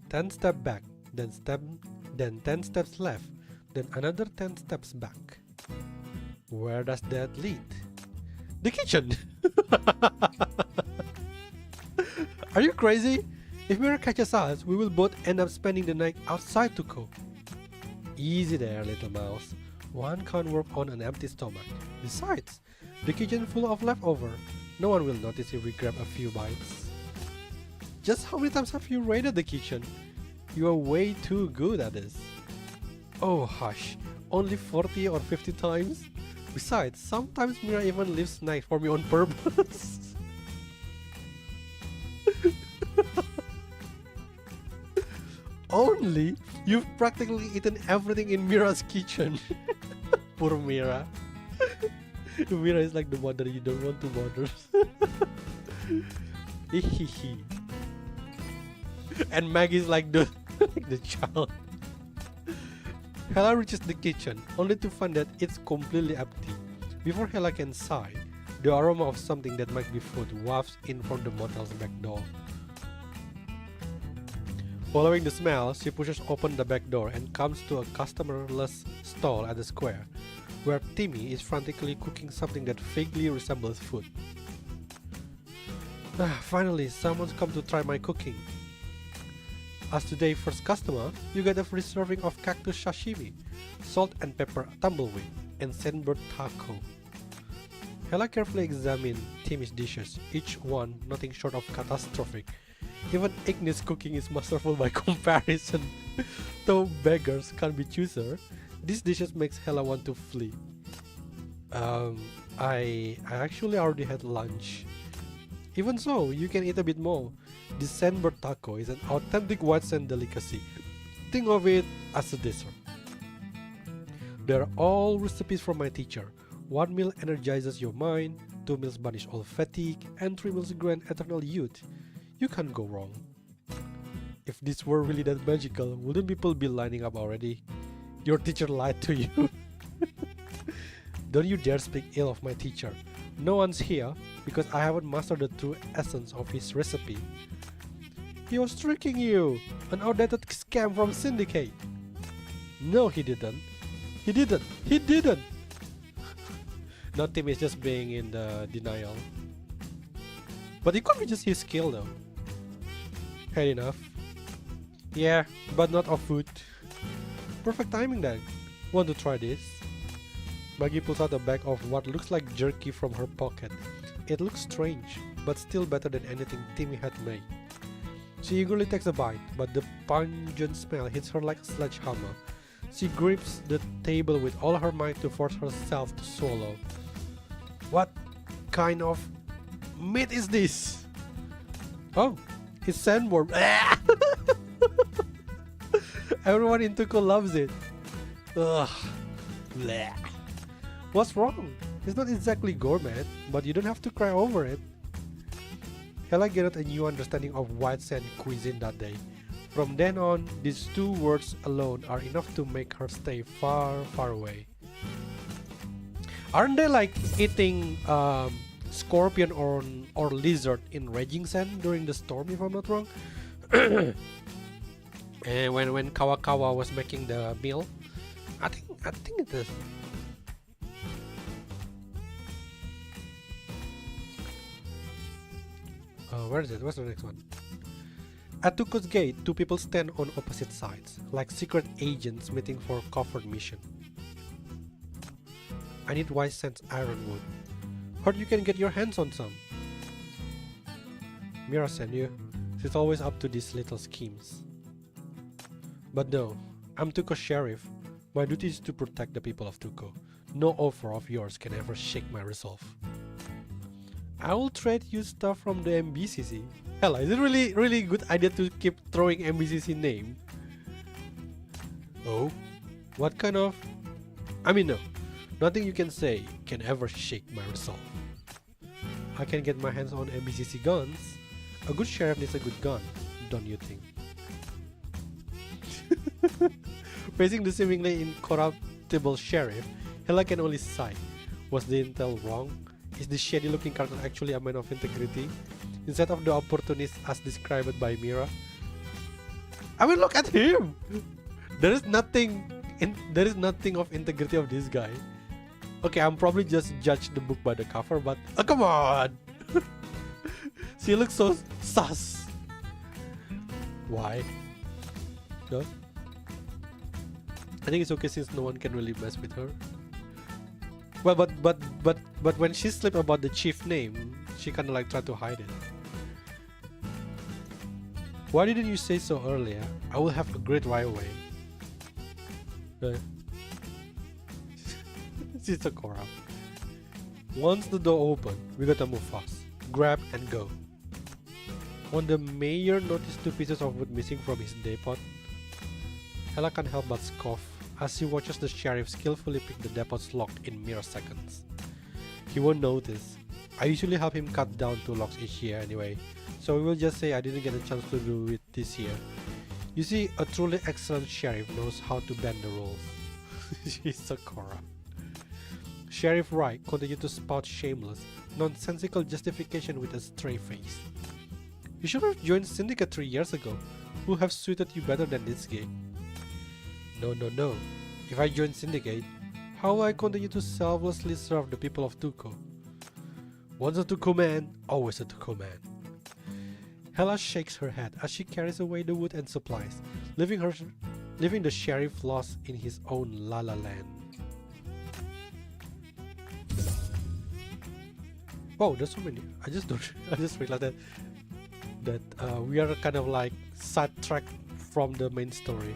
10 steps back, then 10 steps left, then another 10 steps back. Where does that lead? The kitchen! Are you crazy? If Mira catches us, we will both end up spending the night outside Tuko. Easy there, little mouse. One can't work on an empty stomach. Besides, the kitchen full of leftover. No one will notice if we grab a few bites. Just how many times have you raided the kitchen? You are way too good at this. Oh hush, only 40 or 50 times? Besides, sometimes Mira even leaves snacks for me on purpose. Only? You've practically eaten everything in Mira's kitchen. Poor Mira. Mira is like the mother you don't want to bother. And Maggie's like the like the child. Hela reaches the kitchen, only to find that it's completely empty. Before Hela can sigh, the aroma of something that might be food wafts in from the motel's back door. Following the smell, she pushes open the back door and comes to a customerless stall at the square, where Timmy is frantically cooking something that vaguely resembles food. Finally, someone's come to try my cooking. As today's first customer, you get a free serving of cactus sashimi, salt and pepper tumbleweed, and sandbird taco. Hela carefully examined Timmy's dishes, each one nothing short of catastrophic. Even Ignis' cooking is masterful by comparison. Though beggars can't be chooser, these dishes makes Hela want to flee. I actually already had lunch. Even so, you can eat a bit more. This sandbird taco is an authentic White Sand delicacy. Think of it as a dessert. They're all recipes from my teacher. 1 meal energizes your mind, 2 meals banish all fatigue, and 3 meals grant eternal youth. You can't go wrong. If this were really that magical, wouldn't people be lining up already? Your teacher lied to you. Don't you dare speak ill of my teacher. No one's here because I haven't mastered the true essence of his recipe. He was tricking you! An outdated scam from Syndicate! No, he didn't. He didn't. He didn't. Now Tim is just being in the denial. But it could be just his skill though. Fair enough. Yeah, but not of food. Perfect timing then. Want to try this? Maggie pulls out a bag of what looks like jerky from her pocket. It looks strange, but still better than anything Timmy had made. She eagerly takes a bite, but the pungent smell hits her like a sledgehammer. She grips the table with all her might to force herself to swallow. What kind of meat is this? Oh, it's sandworm. Everyone in Tuco loves it. Ugh. Blech. What's wrong? It's not exactly gourmet, but you don't have to cry over it. Hella gained a new understanding of white sand cuisine that day. From then on, these two words alone are enough to make her stay far, far away. Aren't they like eating scorpion or lizard in raging sand during the storm, if I'm not wrong? And when Kawakawa was making the meal, I think it is. Where is it? What's the next one? At Tuco's gate, two people stand on opposite sides, like secret agents meeting for a covert mission. I need White Sands ironwood. Heard you can get your hands on some. Mira sent you. She's always up to these little schemes. But no, I'm Tuco's sheriff. My duty is to protect the people of Tuco. No offer of yours can ever shake my resolve. I will trade you stuff from the MBCC. Hell, is it really good idea to keep throwing MBCC name? Oh, what kind of... I mean no, nothing you can say can ever shake my resolve. I can get my hands on MBCC guns. A good sheriff needs a good gun, don't you think? Facing the seemingly incorruptible sheriff, Hela can only sigh. Was the intel wrong? Is the shady looking character actually a man of integrity, instead of the opportunist as described by Mira? I mean, look at him! There is nothing of integrity of this guy. Okay, I'm probably just judge the book by the cover, but come on! She looks so sus. Why? No? I think it's okay since no one can really mess with her. Well, but when she slipped about the chief name, she kinda like tried to hide it. Why didn't you say so earlier? I will have a great right away. She's so corrupt. Once the door opened, we gotta move fast. Grab and go. When the mayor noticed two pieces of wood missing from his depot, Hela can't help but scoff as he watches the sheriff skillfully pick the depot's lock in mere seconds. He won't notice. I usually help him cut down 2 locks each year anyway, so we will just say I didn't get a chance to do it this year. You see, a truly excellent sheriff knows how to bend the rules. She's so corrupt. Sheriff Wright continued to spout shameless, nonsensical justification with a stray face. You should have joined Syndicate 3 years ago. Who have suited you better than this game? No. If I join Syndicate, how will I continue to selflessly serve the people of Tuco? Once a Tuco man, always a Tuco man. Hela shakes her head as she carries away the wood and supplies, leaving the sheriff lost in his own La La Land. Wow, there's so many. I just realized that we are kind of like sidetracked from the main story.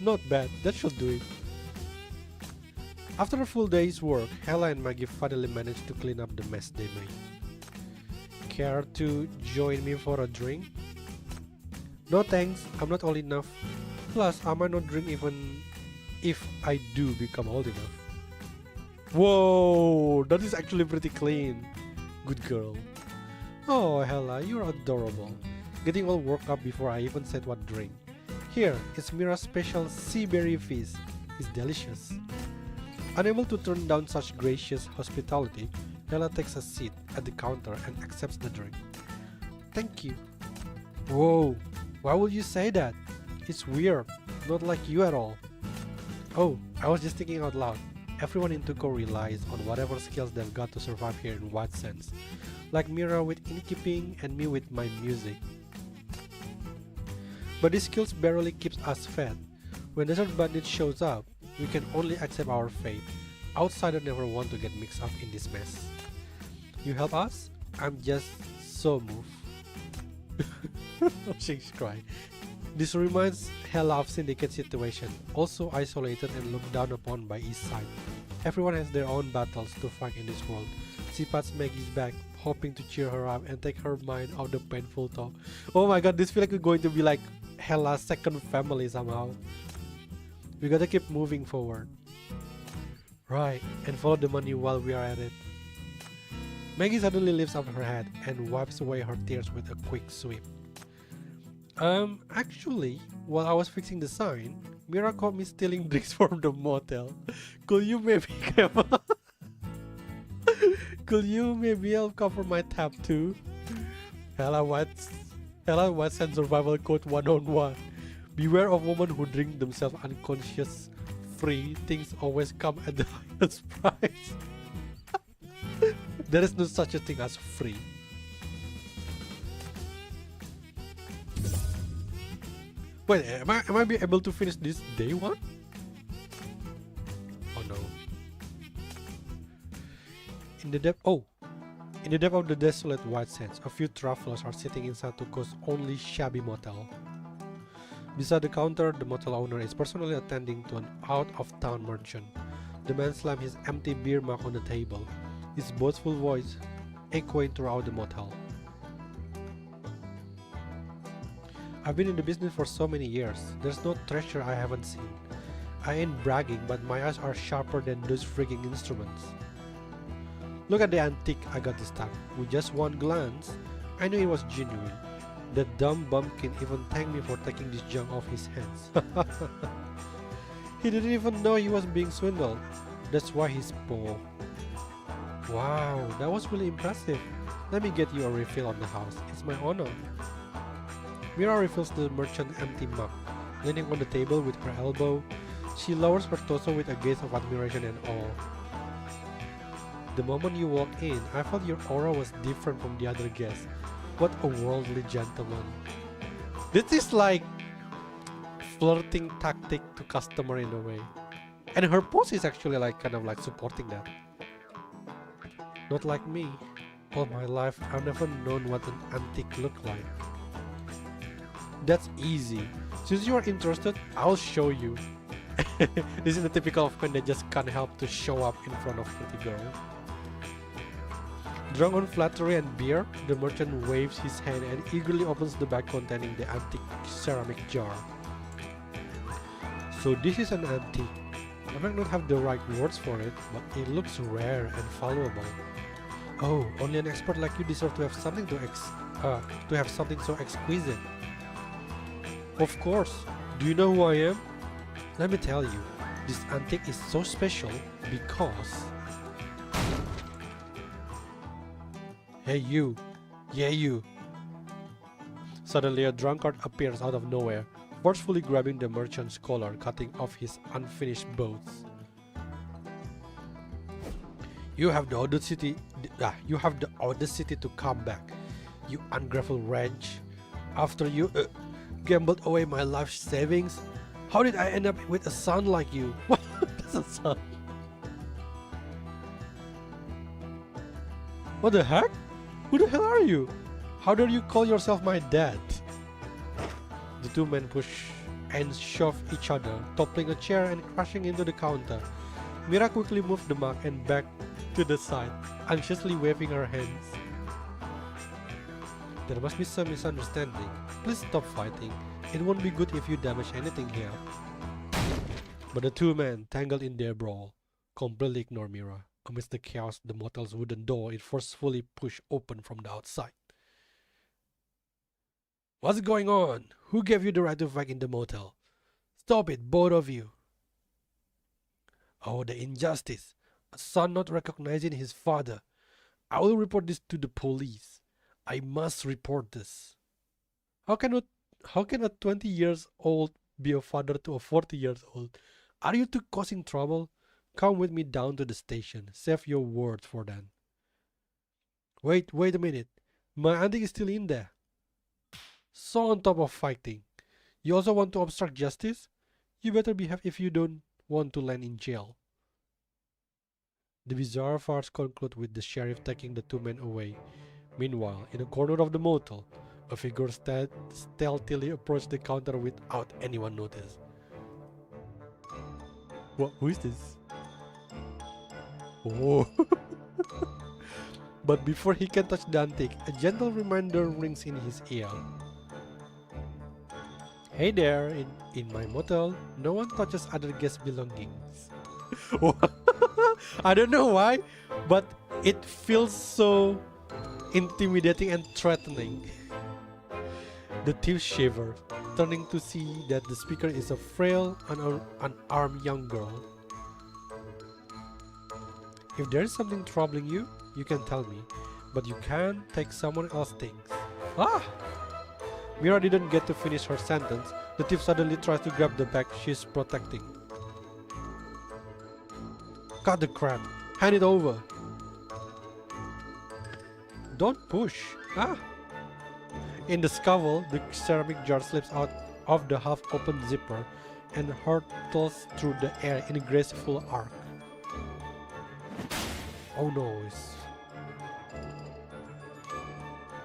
Not bad, that should do it. After a full day's work, Hela and Maggie finally managed to clean up the mess they made. Care to join me for a drink? No thanks, I'm not old enough. Plus, I might not drink even if I do become old enough. Whoa, that is actually pretty clean. Good girl. Oh, Hela, you're adorable. Getting all worked up before I even said what drink. Here, it's Mira's special sea berry fizz. It's delicious. Unable to turn down such gracious hospitality, Hela takes a seat at the counter and accepts the drink. Thank you. Whoa, why would you say that? It's weird, not like you at all. Oh, I was just thinking out loud. Everyone in Tuko relies on whatever skills they've got to survive here in White Sands. Like Mira with innkeeping and me with my music. But these skills barely keeps us fed. When Desert Bandit shows up, we can only accept our fate. Outsiders never want to get mixed up in this mess. You help us? I'm just so moved. She's crying. This reminds Hella of Syndicate situation, also isolated and looked down upon by East Side. Everyone has their own battles to fight in this world. She pats Maggie's back, hoping to cheer her up and take her mind out the painful talk. Oh my god, this feels like we're going to be like Hella's second family somehow. We gotta keep moving forward. Right, and follow the money while we are at it. Maggie suddenly lifts up her head and wipes away her tears with a quick sweep. Actually, while I was fixing the sign, Mira caught me stealing drinks from the motel. Could you maybe Could you maybe help cover my tab too? Hella White Sands Survival Code 101. Beware of women who drink themselves unconscious. Free things always come at the highest price. There is no such a thing as free. Wait, am I be able to finish this day one? Oh no. In the depth of the desolate White Sands, a few travelers are sitting inside Tuko's only shabby motel. Beside the counter, the motel owner is personally attending to an out-of-town merchant. The man slams his empty beer mug on the table, his boastful voice echoing throughout the motel. I've been in the business for so many years, there's no treasure I haven't seen. I ain't bragging, but my eyes are sharper than those freaking instruments. Look at the antique I got this time. With just one glance, I knew it was genuine. That dumb bumpkin even thanked me for taking this junk off his hands. He didn't even know he was being swindled. That's why he's poor. Wow, that was really impressive. Let me get you a refill on the house. It's my honor. Mira refills the merchant empty mug. Leaning on the table with her elbow, she lowers her torso with a gaze of admiration and awe. The moment you walked in, I felt your aura was different from the other guests. What a worldly gentleman. This is like flirting tactic to customer in a way. And her pose is actually like kind of like supporting that. Not like me. All my life I've never known what an antique looked like. That's easy. Since you are interested, I'll show you. This is the typical of men that just can't help to show up in front of pretty girl. Drunk on flattery and beer, the merchant waves his hand and eagerly opens the bag containing the antique ceramic jar. So this is an antique. I might not have the right words for it, but it looks rare and valuable. Oh, only an expert like you deserve to have something so exquisite. Of course. Do you know who I am? Let me tell you, this antique is so special because... Hey you! Yeah you! Suddenly a drunkard appears out of nowhere, forcefully grabbing the merchant's collar, cutting off his unfinished boats. You have the audacity to come back, you ungrateful wretch. After you gambled away my life savings, how did I end up with a son like you? What? That's a son. What the heck? Who the hell are you? How dare you call yourself my dad? The two men push and shove each other, toppling a chair and crashing into the counter. Mira quickly moved the mug and back to the side, anxiously waving her hands. There must be some misunderstanding. Please stop fighting. It won't be good if you damage anything here. But the two men, tangled in their brawl, completely ignore Mira. Amidst the chaos, the motel's wooden door is forcefully pushed open from the outside. What's going on? Who gave you the right to fight in the motel? Stop it, both of you. Oh, the injustice. A son not recognizing his father. I will report this to the police. I must report this. How How can a 20 years old be a father to a 40 years old? Are you two causing trouble? Come with me down to the station. Save your words for then. Wait a minute. My auntie is still in there. So on top of fighting, you also want to obstruct justice? You better behave if you don't want to land in jail. The bizarre farce concludes with the sheriff taking the two men away. Meanwhile, in a corner of the motel, a figure stealthily approached the counter without anyone notice. What? Who is this? Oh. But before he can touch the antique, a gentle reminder rings in his ear. Hey there, in my motel, no one touches other guests' belongings. I don't know why, but it feels so intimidating and threatening. The thief shivered, turning to see that the speaker is a frail, unarmed young girl. If there is something troubling you, you can tell me, but you can't take someone else's things. Ah! Mira didn't get to finish her sentence. The thief suddenly tries to grab the bag she's protecting. Cut the crap! Hand it over! Don't push! Ah! In the scuffle, the ceramic jar slips out of the half-open zipper and hurtles through the air in a graceful arc. Oh no!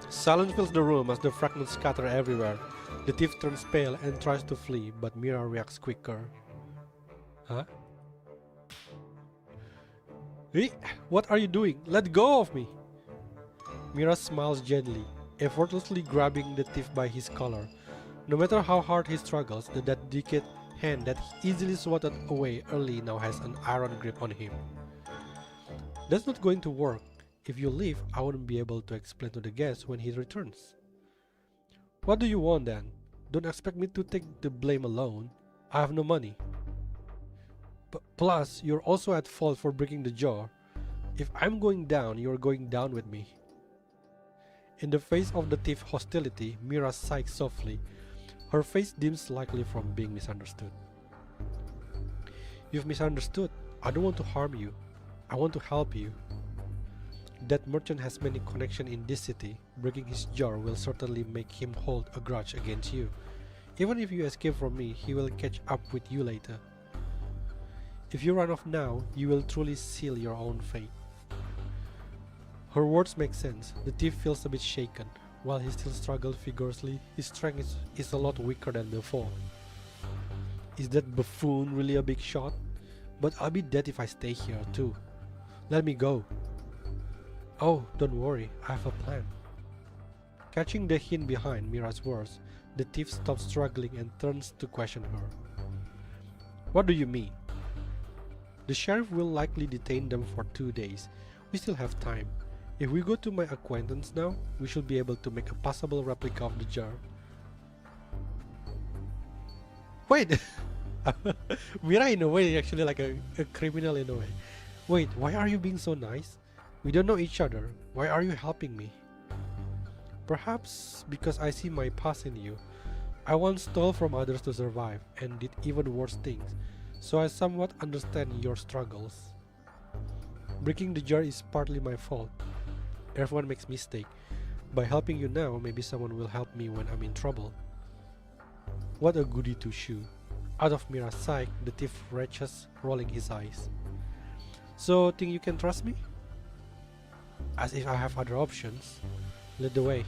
Silence fills the room as the fragments scatter everywhere. The thief turns pale and tries to flee, but Mira reacts quicker. Huh? Hey, what are you doing? Let go of me! Mira smiles gently, effortlessly grabbing the thief by his collar. No matter how hard he struggles, the delicate hand that he easily swatted away early now has an iron grip on him. That's not going to work. If you leave, I wouldn't be able to explain to the guest when he returns. What do you want then? Don't expect me to take the blame alone. I have no money. Plus, you're also at fault for breaking the jar. If I'm going down, you're going down with me. In the face of the thief's hostility, Mira sighs softly. Her face dims slightly from being misunderstood. You've misunderstood. I don't want to harm you. I want to help you. That merchant has many connections in this city. Breaking his jar will certainly make him hold a grudge against you. Even if you escape from me, he will catch up with you later. If you run off now, you will truly seal your own fate. Her words make sense. The thief feels a bit shaken. While he still struggles vigorously, his strength is a lot weaker than before. Is that buffoon really a big shot? But I'll be dead if I stay here too. Let me go. Oh, don't worry, I have a plan. Catching the hint behind Mira's words, the thief stops struggling and turns to question her. What do you mean? The sheriff will likely detain them for 2 days. We still have time. If we go to my acquaintance now, we should be able to make a passable replica of the jar. Wait! Mira in a way is actually like a criminal in a way. Wait, why are you being so nice? We don't know each other. Why are you helping me? Perhaps because I see my past in you. I once stole from others to survive and did even worse things, so I somewhat understand your struggles. Breaking the jar is partly my fault. Everyone makes mistakes. By helping you now, maybe someone will help me when I'm in trouble. What a goody two-shoe. Out of Mira's sight, the thief retches, rolling his eyes. So, think you can trust me? As if I have other options. Lead the way.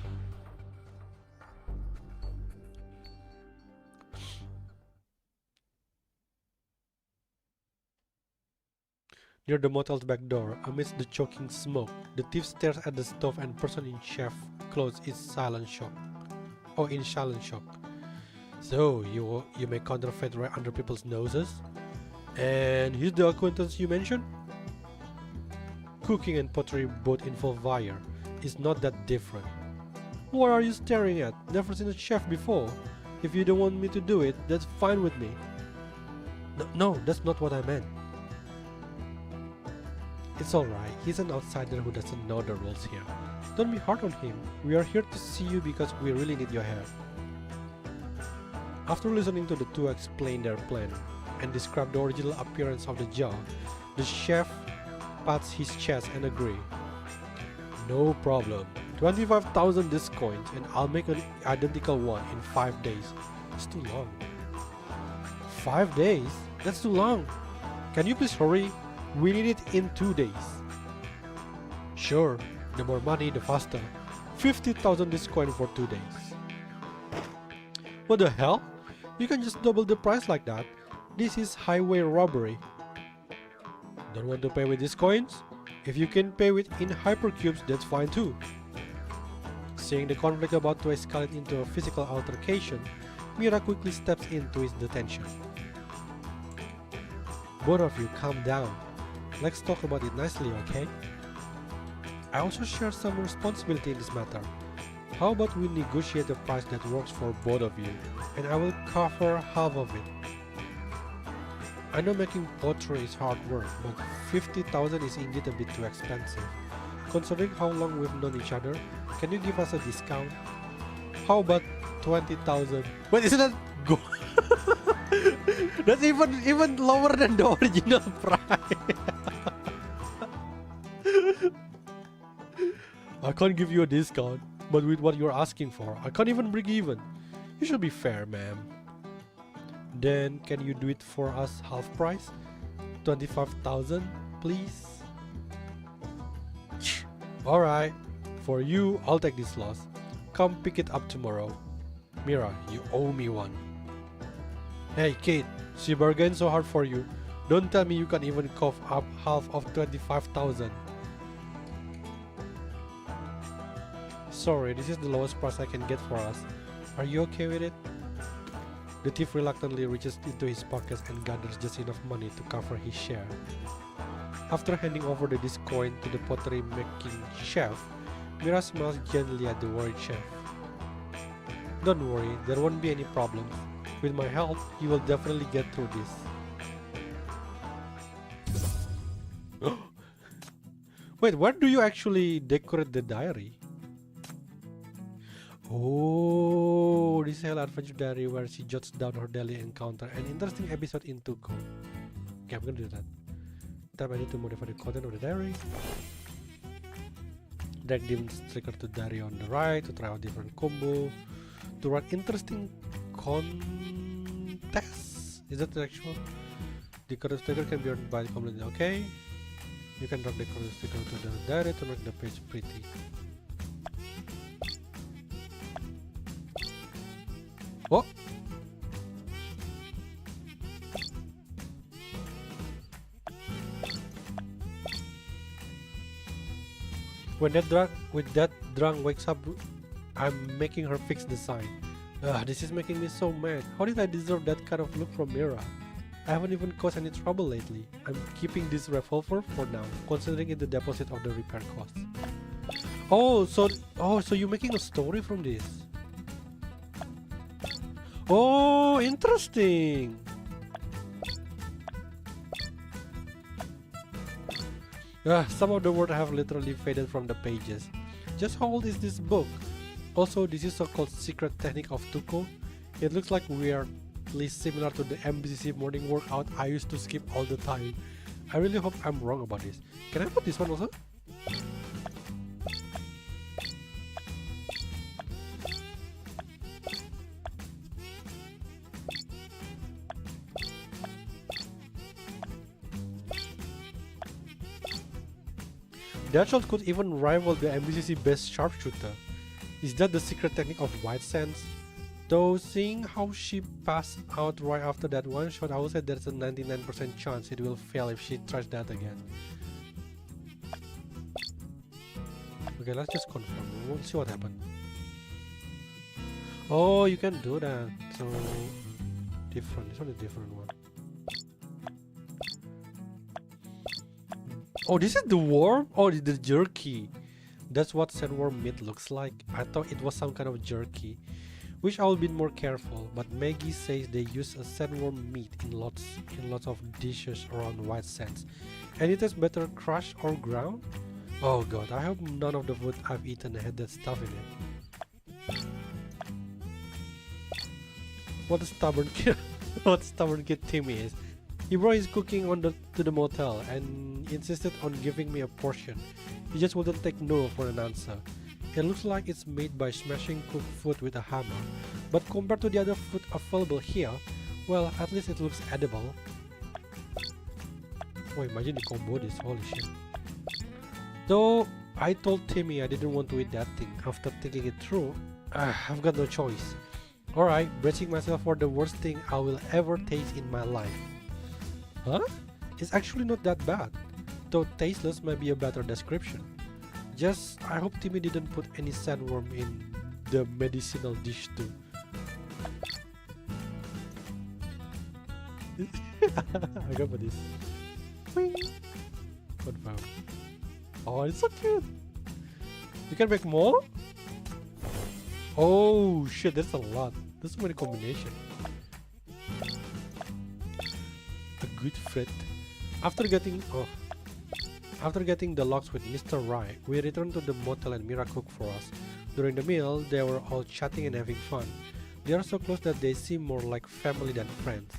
Near the motel's back door, amidst the choking smoke, the thief stares at the stove and person in chef clothes in silent shock. So, you make counterfeit right under people's noses? And he's the acquaintance you mentioned? Cooking and pottery both involve fire. It's not that different. What are you staring at? Never seen a chef before. If you don't want me to do it, that's fine with me. No, that's not what I meant. It's alright, he's an outsider who doesn't know the rules here. Don't be hard on him. We are here to see you because we really need your help. After listening to the two explain their plan and describe the original appearance of the jar, the chef pats his chest and agree. No problem. 25,000 disc coins and I'll make an identical one in 5 days. It's too long. 5 days? That's too long. Can you please hurry? We need it in 2 days. Sure, the more money the faster. 50,000 disc coin for 2 days. What the hell? You can just double the price like that. This is highway robbery. Don't want to pay with these coins? If you can pay with in hypercubes, that's fine too. Seeing the conflict about to escalate into a physical altercation, Mira quickly steps in to ease the tension. Both of you calm down. Let's talk about it nicely, okay? I also share some responsibility in this matter. How about we negotiate a price that works for both of you, and I will cover half of it. I know making pottery is hard work, but 50,000 is indeed a bit too expensive. Considering how long we've known each other, can you give us a discount? How about 20,000? Wait, isn't that go? That's even lower than the original price. I can't give you a discount, but with what you're asking for, I can't even break even. You should be fair, ma'am. Then can you do it for us half price? 25,000, please? Alright, for you, I'll take this loss. Come pick it up tomorrow. Mira, you owe me one. Hey kid, she bargained so hard for you. Don't tell me you can even cough up half of 25,000. Sorry, this is the lowest price I can get for us. Are you okay with it? The thief reluctantly reaches into his pockets and gathers just enough money to cover his share. After handing over the disc coin to the pottery making chef, Mira smiles gently at the worried chef. Don't worry, there won't be any problems. With my help, you will definitely get through this. Wait, where do you actually decorate the diary? Oh, this is her adventure diary where she jots down her daily encounter. An interesting episode in Tuko. Okay, I'm gonna do that. Tap I need to modify the content of the diary. Drag demons trigger to diary on the right to try out different combo. To write interesting contests. Is that the actual? The current sticker can be earned by completing. Okay. You can drag the current sticker to the diary to make the page pretty. Oh! When that drunk wakes up, I'm making her fix the sign. This is making me so mad. How did I deserve that kind of look from Mira? I haven't even caused any trouble lately. I'm keeping this revolver for now, considering it the deposit of the repair costs. Oh, so you're making a story from this? Oh, interesting. Some of the words have literally faded from the pages. Just how old is this book? Also, this is so-called secret technique of Tuko. It looks like weirdly similar to the MBCC morning workout I used to skip all the time. I really hope I'm wrong about this. Can I put this one also? That shot could even rival the MBCC best sharpshooter. Is that the secret technique of White Sands? Though seeing how she passed out right after that one shot, I would say there's a 99% chance it will fail if she tries that again. Okay, let's just confirm. We'll see what happened. Oh, you can do that. So different. This one is a different one. Oh, this is the worm? Oh, the jerky. That's what sandworm meat looks like. I thought it was some kind of jerky. Wish I would be more careful, but Maggie says they use a sandworm meat in lots of dishes around White Sands. And it is better crushed or ground? Oh god, I hope none of the food I've eaten had that stuff in it. What a stubborn kid! What a stubborn kid Timmy is. He brought his cooking to the motel and insisted on giving me a portion. He just wouldn't take no for an answer. It looks like it's made by smashing cooked food with a hammer, but compared to the other food available here, well, at least it looks edible. Oh, imagine the combo this, holy shit. Though I told Timmy I didn't want to eat that thing. After thinking it through, I've got no choice. Alright, bracing myself for the worst thing I will ever taste in my life. Huh? It's actually not that bad, though tasteless might be a better description. Just, I hope Timmy didn't put any sandworm in the medicinal dish too. I go for this. Wing. Confirm. Oh, it's so cute. You can make more? Oh shit, that's a lot. There's so many combinations. A good fit. After getting the logs with Mr. Rai, we returned to the motel and Mira cooked for us. During the meal, they were all chatting and having fun. They are so close that they seem more like family than friends.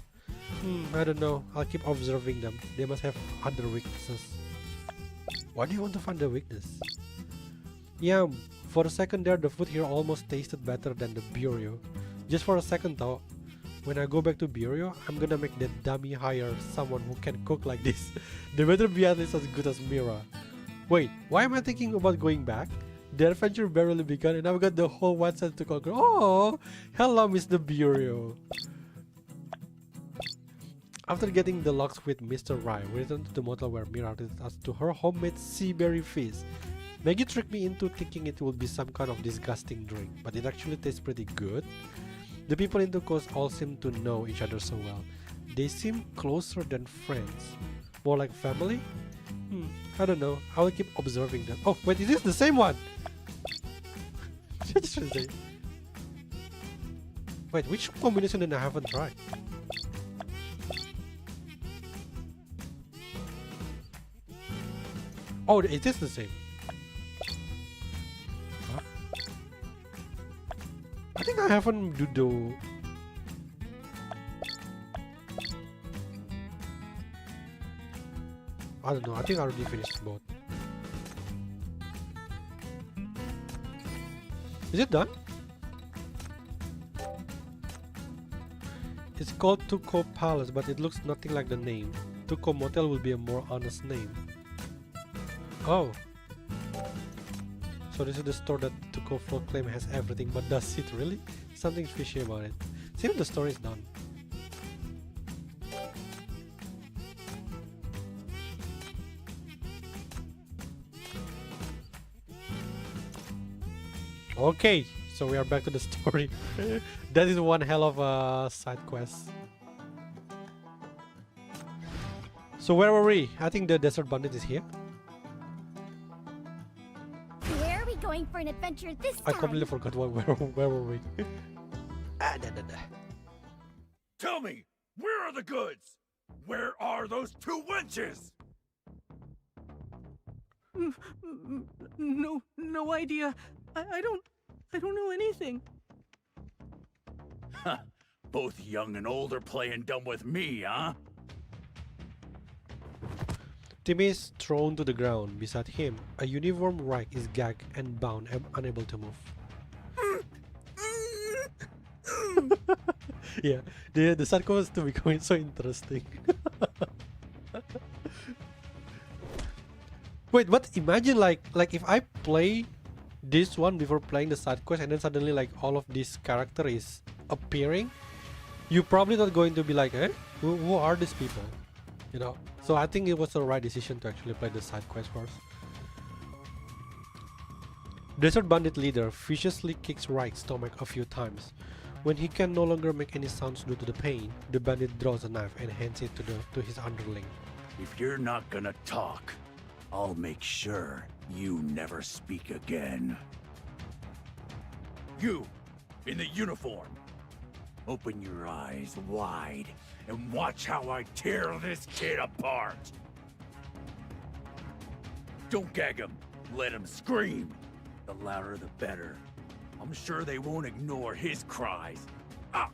I don't know, I'll keep observing them. They must have other weaknesses. Why do you want to find the weakness? Yeah, for a second there, the food here almost tasted better than the bureau. Just for a second though, when I go back to bureau, I'm gonna make that dummy hire someone who can cook like this. They better be at least as good as Mira. Wait, why am I thinking about going back? The adventure barely begun and I've got the whole one set to conquer. Oh, hello Mr. Bureau. After getting the logs with Mr. Rai, we returned to the motel where Mira treated us to her homemade sea berry feast. Maggie tricked me into thinking it would be some kind of disgusting drink, but it actually tastes pretty good. The people in the coast all seem to know each other so well. They seem closer than friends. More like family? I don't know. I will keep observing them. Oh, wait, is this the same one? Wait, which combination did I haven't tried? Oh, it is the same. Huh? I think I haven't do I don't know, I think I already finished both. Is it done? It's called Tuko Palace, but it looks nothing like the name. Tuko Motel will be a more honest name. Oh. So this is the store that Tuko folk claim has everything, but does it really? Something fishy about it. Seems the story is done. Okay, so we are back to the story. That is one hell of a side quest. So where were we? I think the desert bandit is here. Where are we going for an adventure this time? I completely forgot where were we? Tell me, where are the goods? Where are those two wenches? No idea. I don't know anything. Huh. Both young and old are playing dumb with me, huh? Timmy is thrown to the ground. Beside him, a uniformed Reich is gagged and bound and unable to move. Yeah, the circle is to becoming so interesting. Wait, but imagine like if I play this one before playing the side quest and then suddenly like all of this character is appearing, you're probably not going to be like, eh? Who are these people? You know? So I think it was the right decision to actually play the side quest first. Desert Bandit leader viciously kicks Reich's stomach a few times. When he can no longer make any sounds due to the pain, the bandit draws a knife and hands it to his underling. If you're not gonna talk, I'll make sure you never speak again. You, in the uniform, open your eyes wide and watch how I tear this kid apart. Don't gag him, let him scream. The louder the better. I'm sure they won't ignore his cries. Ah!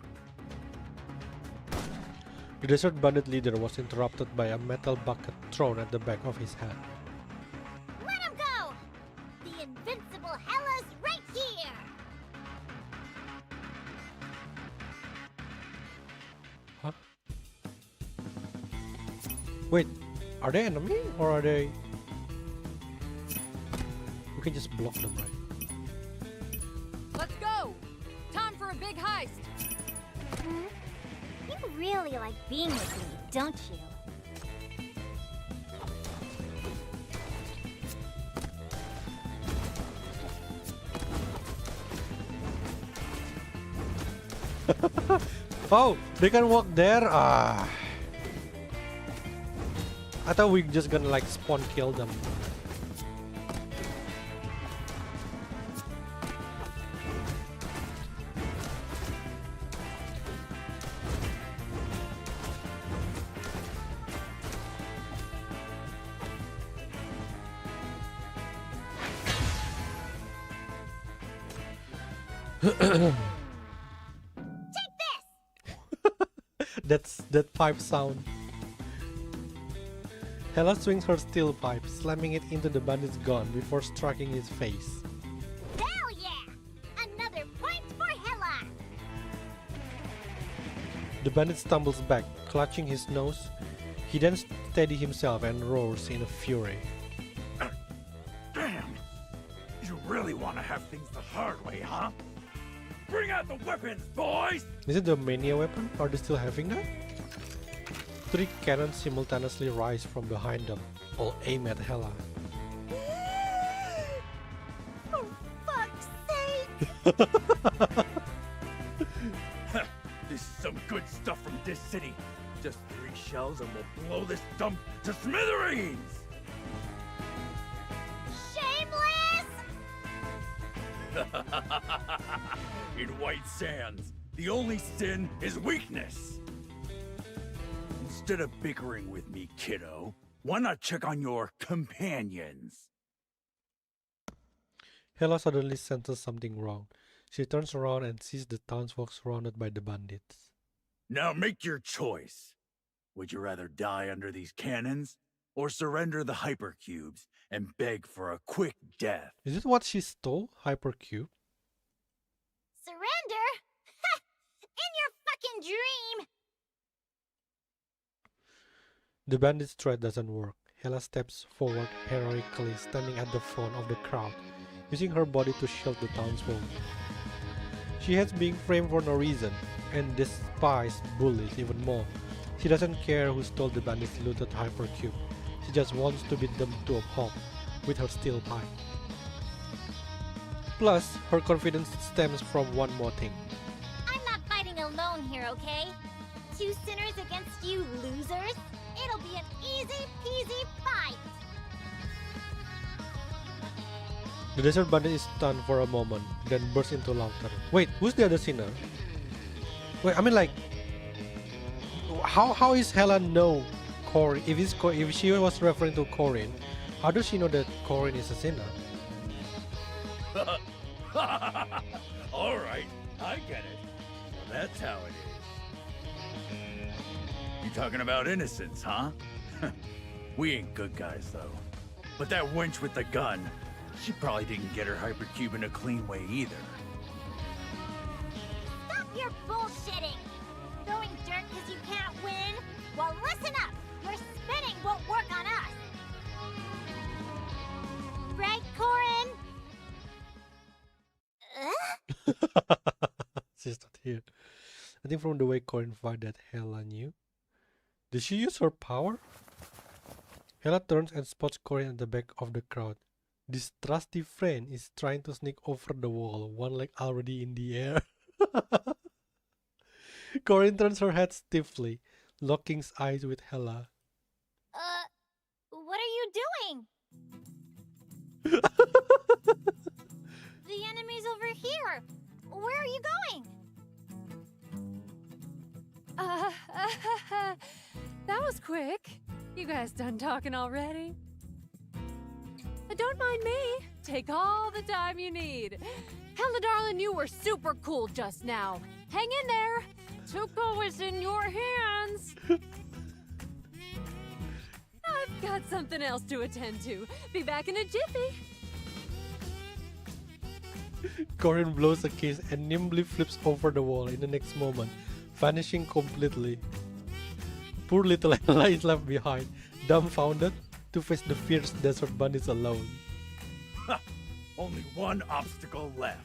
The desert bandit leader was interrupted by a metal bucket thrown at the back of his head. Let him go! The invincible Hella's right here! Huh? Wait, are they enemy or are they... We can just block them, right? Let's go! Time for a big heist! You really like being with me, don't you? Oh, they can walk there? Ah. I thought we just gonna like spawn kill them. That's that pipe sound. Hella swings her steel pipe, slamming it into the bandit's gun before striking his face. Hell yeah! Another point for Hella! The bandit stumbles back, clutching his nose. He then steadies himself and roars in a fury. Damn! You really want to have things the hard way, huh? Bring out the weapons, boys! Is it the mania weapon? Are they still having that? 3 cannons simultaneously rise from behind them, all aim at Hella. For fuck's sake! This is some good stuff from this city. Just 3 shells and we'll blow this dump to smithereens! Shameless! In White Sands, the only sin is weakness. Instead of bickering with me, kiddo, why not check on your companions? Hella suddenly senses something wrong. She turns around and sees the townsfolk surrounded by the bandits. Now make your choice. Would you rather die under these cannons, or surrender the hypercubes and beg for a quick death? Is it what she stole? Hypercube? Surrender? Ha! In your fucking dream! The bandit's threat doesn't work. Hella steps forward heroically, standing at the front of the crowd, using her body to shield the townsfolk. She hates being framed for no reason, and despises bullies even more. She doesn't care who stole the bandit's looted hypercube. She just wants to beat them to a pulp with her steel pipe. Plus, her confidence stems from one more thing. I'm not fighting alone here, okay? 2 sinners against you losers? It'll be an easy peasy fight! The desert bandit is stunned for a moment, then bursts into laughter. Wait, who's the other sinner? Wait, I mean like... How is Hella know Corin? If she was referring to Corin, how does she know that Corin is a sinner? Alright, I get it. Well, that's how it is. You talking about innocence, huh? We ain't good guys, though. But that wench with the gun, she probably didn't get her hypercube in a clean way either. Stop your bullshitting! Throwing dirt because you can't win? Well, listen up! Your spinning won't work on us! Right, Corin? She's not here. I think from the way Corin fired that Hella knew. Did she use her power? Hella turns and spots Corin at the back of the crowd. This trusty friend is trying to sneak over the wall, one leg already in the air. Corin turns her head stiffly, locking eyes with Hella. What are you doing? The enemy's over here! Where are you going? That was quick. You guys done talking already? Don't mind me. Take all the time you need. Hella darling, you were super cool just now. Hang in there. Tuco is in your hands. I've got something else to attend to. Be back in a jiffy. Corin blows a kiss and nimbly flips over the wall in the next moment, vanishing completely. Poor little Ella is left behind, dumbfounded, to face the fierce desert bandits alone. Only one obstacle left.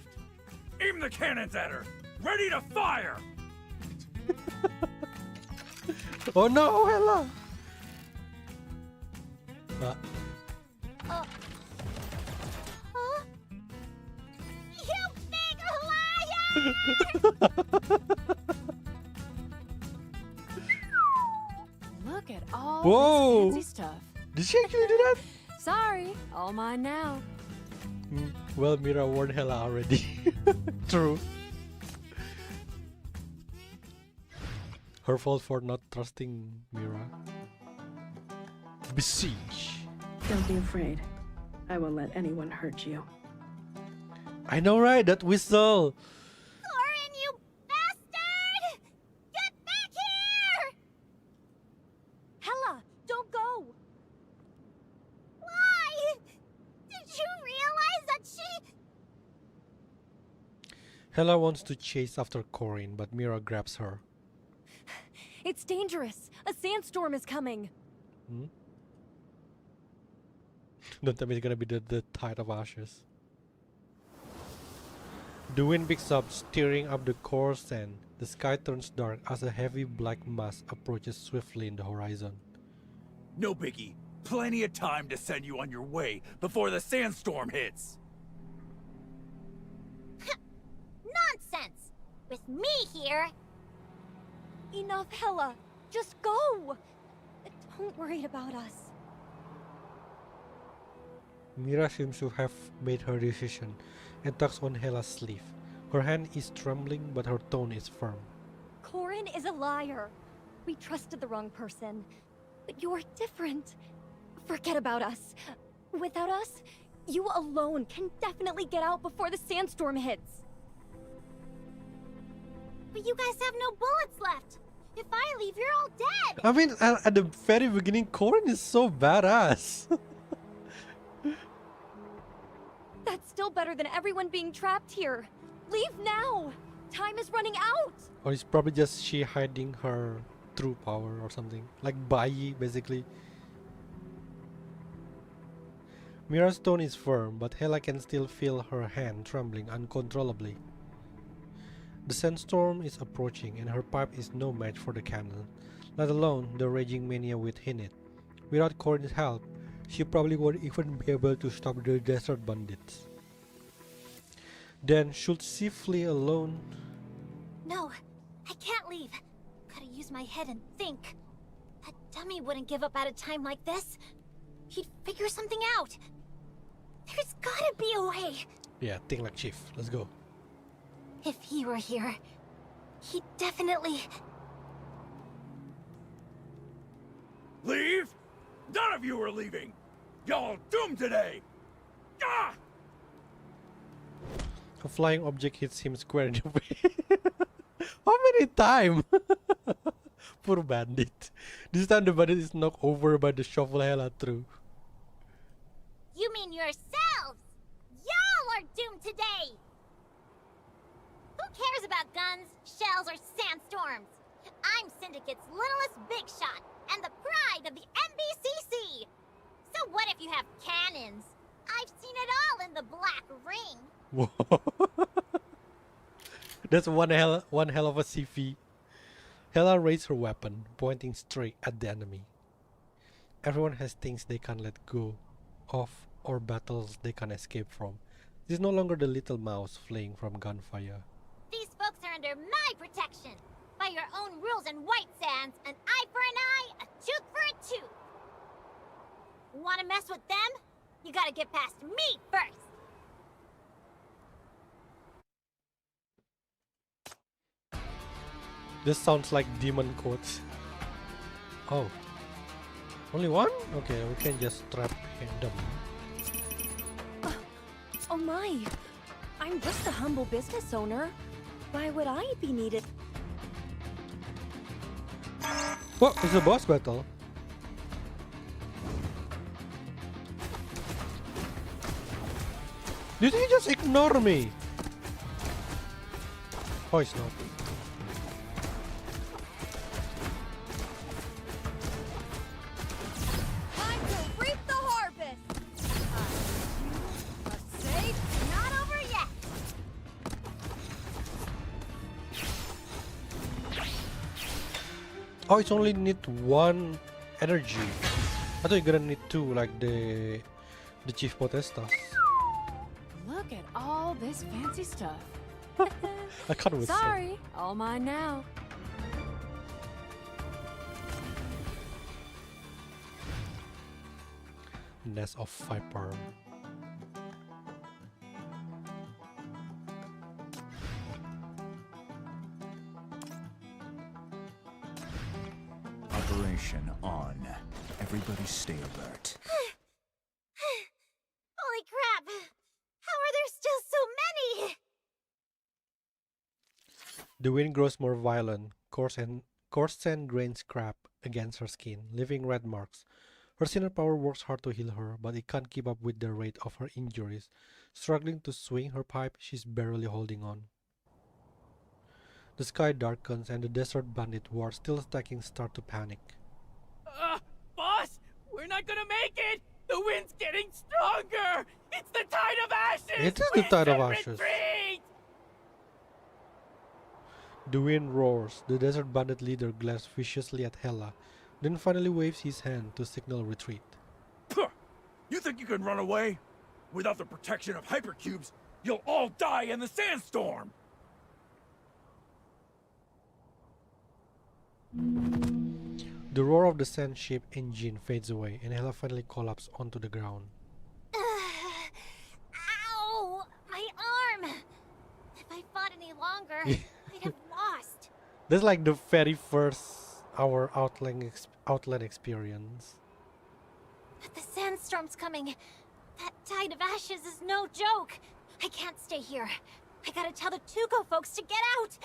Aim the cannons at her! Ready to fire! Oh no, Ella! You big liar! Look at all Whoa! this fancy stuff. Did she actually do that? Sorry, all mine now. Well, Mira warned Hela already. True. Her fault for not trusting Mira. Besiege. Don't be afraid. I won't let anyone hurt you. I know, right? That whistle. Corin, you bastard! Get back here! Hella, don't go! Why? Did you realize that she... Hela wants to chase after Corin, but Mira grabs her. It's dangerous. A sandstorm is coming. Don't tell me it's gonna be the tide of ashes. The wind picks up, stirring up the coarse sand. The sky turns dark as a heavy black mass approaches swiftly in the horizon. No biggie. Plenty of time to send you on your way before the sandstorm hits. Nonsense! With me here... Enough, Hella. Just go. Don't worry about us. Mira seems to have made her decision and tugs on Hela's sleeve. Her hand is trembling, but her tone is firm. Corin is a liar. We trusted the wrong person. But you're different. Forget about us. Without us, you alone can definitely get out before the sandstorm hits. But you guys have no bullets left. If I leave, you're all dead. I mean, at the very beginning, Corin is so badass. That's still better than everyone being trapped here. Leave now. Time is running out. Or it's probably just she hiding her true power or something. Like Bai, basically. Mira's tone is firm, but Hela can still feel her hand trembling uncontrollably. The sandstorm is approaching, and her pipe is no match for the cannon, let alone the raging mania within it. Without Corin's help, she probably won't even be able to stop the desert bandits. Then, should she flee alone? No, I can't leave. Gotta use my head and think. That dummy wouldn't give up at a time like this. He'd figure something out. There's gotta be a way. Yeah, think like Chief. Let's go. If he were here, he'd definitely... Leave? None of you are leaving! Y'all doomed today! Ah! A flying object hits him square in the face. How many times? Poor bandit. This time the bandit is knocked over by the shovel Hela threw. You mean yourselves? Y'all are doomed today! Who cares about guns, shells, or sandstorms? I'm Syndicate's littlest big shot, and the pride of the MBCC! So what if you have cannons? I've seen it all in the Black Ring. Whoa. That's one hell of a CV. Hela raised her weapon, pointing straight at the enemy. Everyone has things they can't let go of or battles they can't escape from. This is no longer the little mouse fleeing from gunfire. These folks are under my protection. By your own rules in White Sands, an eye for an eye, a tooth for a tooth. Want to mess with them? You gotta get past me first. This sounds like demon quotes. Oh. Only one? Okay, we can just trap them. Oh my. I'm just a humble business owner. Why would I be needed? What? It's a boss battle. Did he just ignore me? Oh, it's not. Time to reap the harvest! Safe, not over yet! Oh, it's only need one energy. I thought you're gonna need two, like the Chief Potestas. Look at all this fancy stuff. I can't with some. Sorry, all mine now. Nest of Viper. Operation on. Everybody stay alert. Holy crap! How are there still so many? The wind grows more violent. Coarse sand grains scrap against her skin, leaving red marks. Her sinner power works hard to heal her, but it can't keep up with the rate of her injuries. Struggling to swing her pipe, she's barely holding on. The sky darkens and the desert bandit who are still stacking start to panic. Boss, we're not gonna make it. The wind's getting stronger. It's the tide of ashes. It is the We tide of should ashes. retreat! The wind roars. The desert bandit leader glares viciously at Hela, then finally waves his hand to signal retreat. Puh! You think you can run away? Without the protection of hypercubes, you'll all die in the sandstorm! The roar of the sand ship engine fades away and Hela finally collapses onto the ground. Ow! My arm! If I fought any longer, I'd have lost. That's like the very first our Outland experience. But the sandstorm's coming. That tide of ashes is no joke. I can't stay here. I gotta tell the Tuco folks to get out.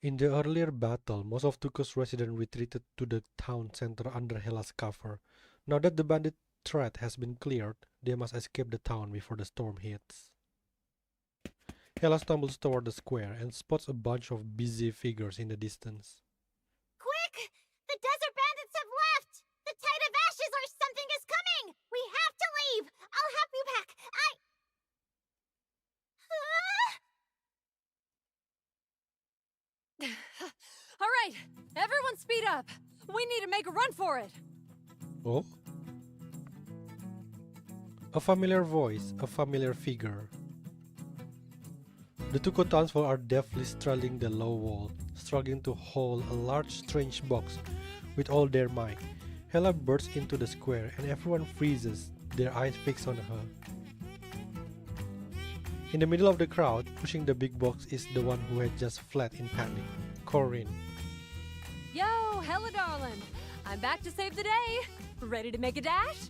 In the earlier battle, most of Tuco's residents retreated to the town center under Hela's cover. Now that the bandit threat has been cleared, they must escape the town before the storm hits. Hela stumbles toward the square and spots a bunch of busy figures in the distance. Quick! The desert bandits have left! The tide of ashes or something is coming! We have to leave! I'll help you back! All right, everyone speed up. We need to make a run for it. Oh? A familiar voice, a familiar figure. The Tuco townsfolk are deftly straddling the low wall, struggling to hold a large strange box with all their might. Hela bursts into the square and everyone freezes, their eyes fixed on her. In the middle of the crowd, pushing the big box is the one who had just fled in panic, Corinne. Yo, Hella darling. I'm back to save the day. Ready to make a dash?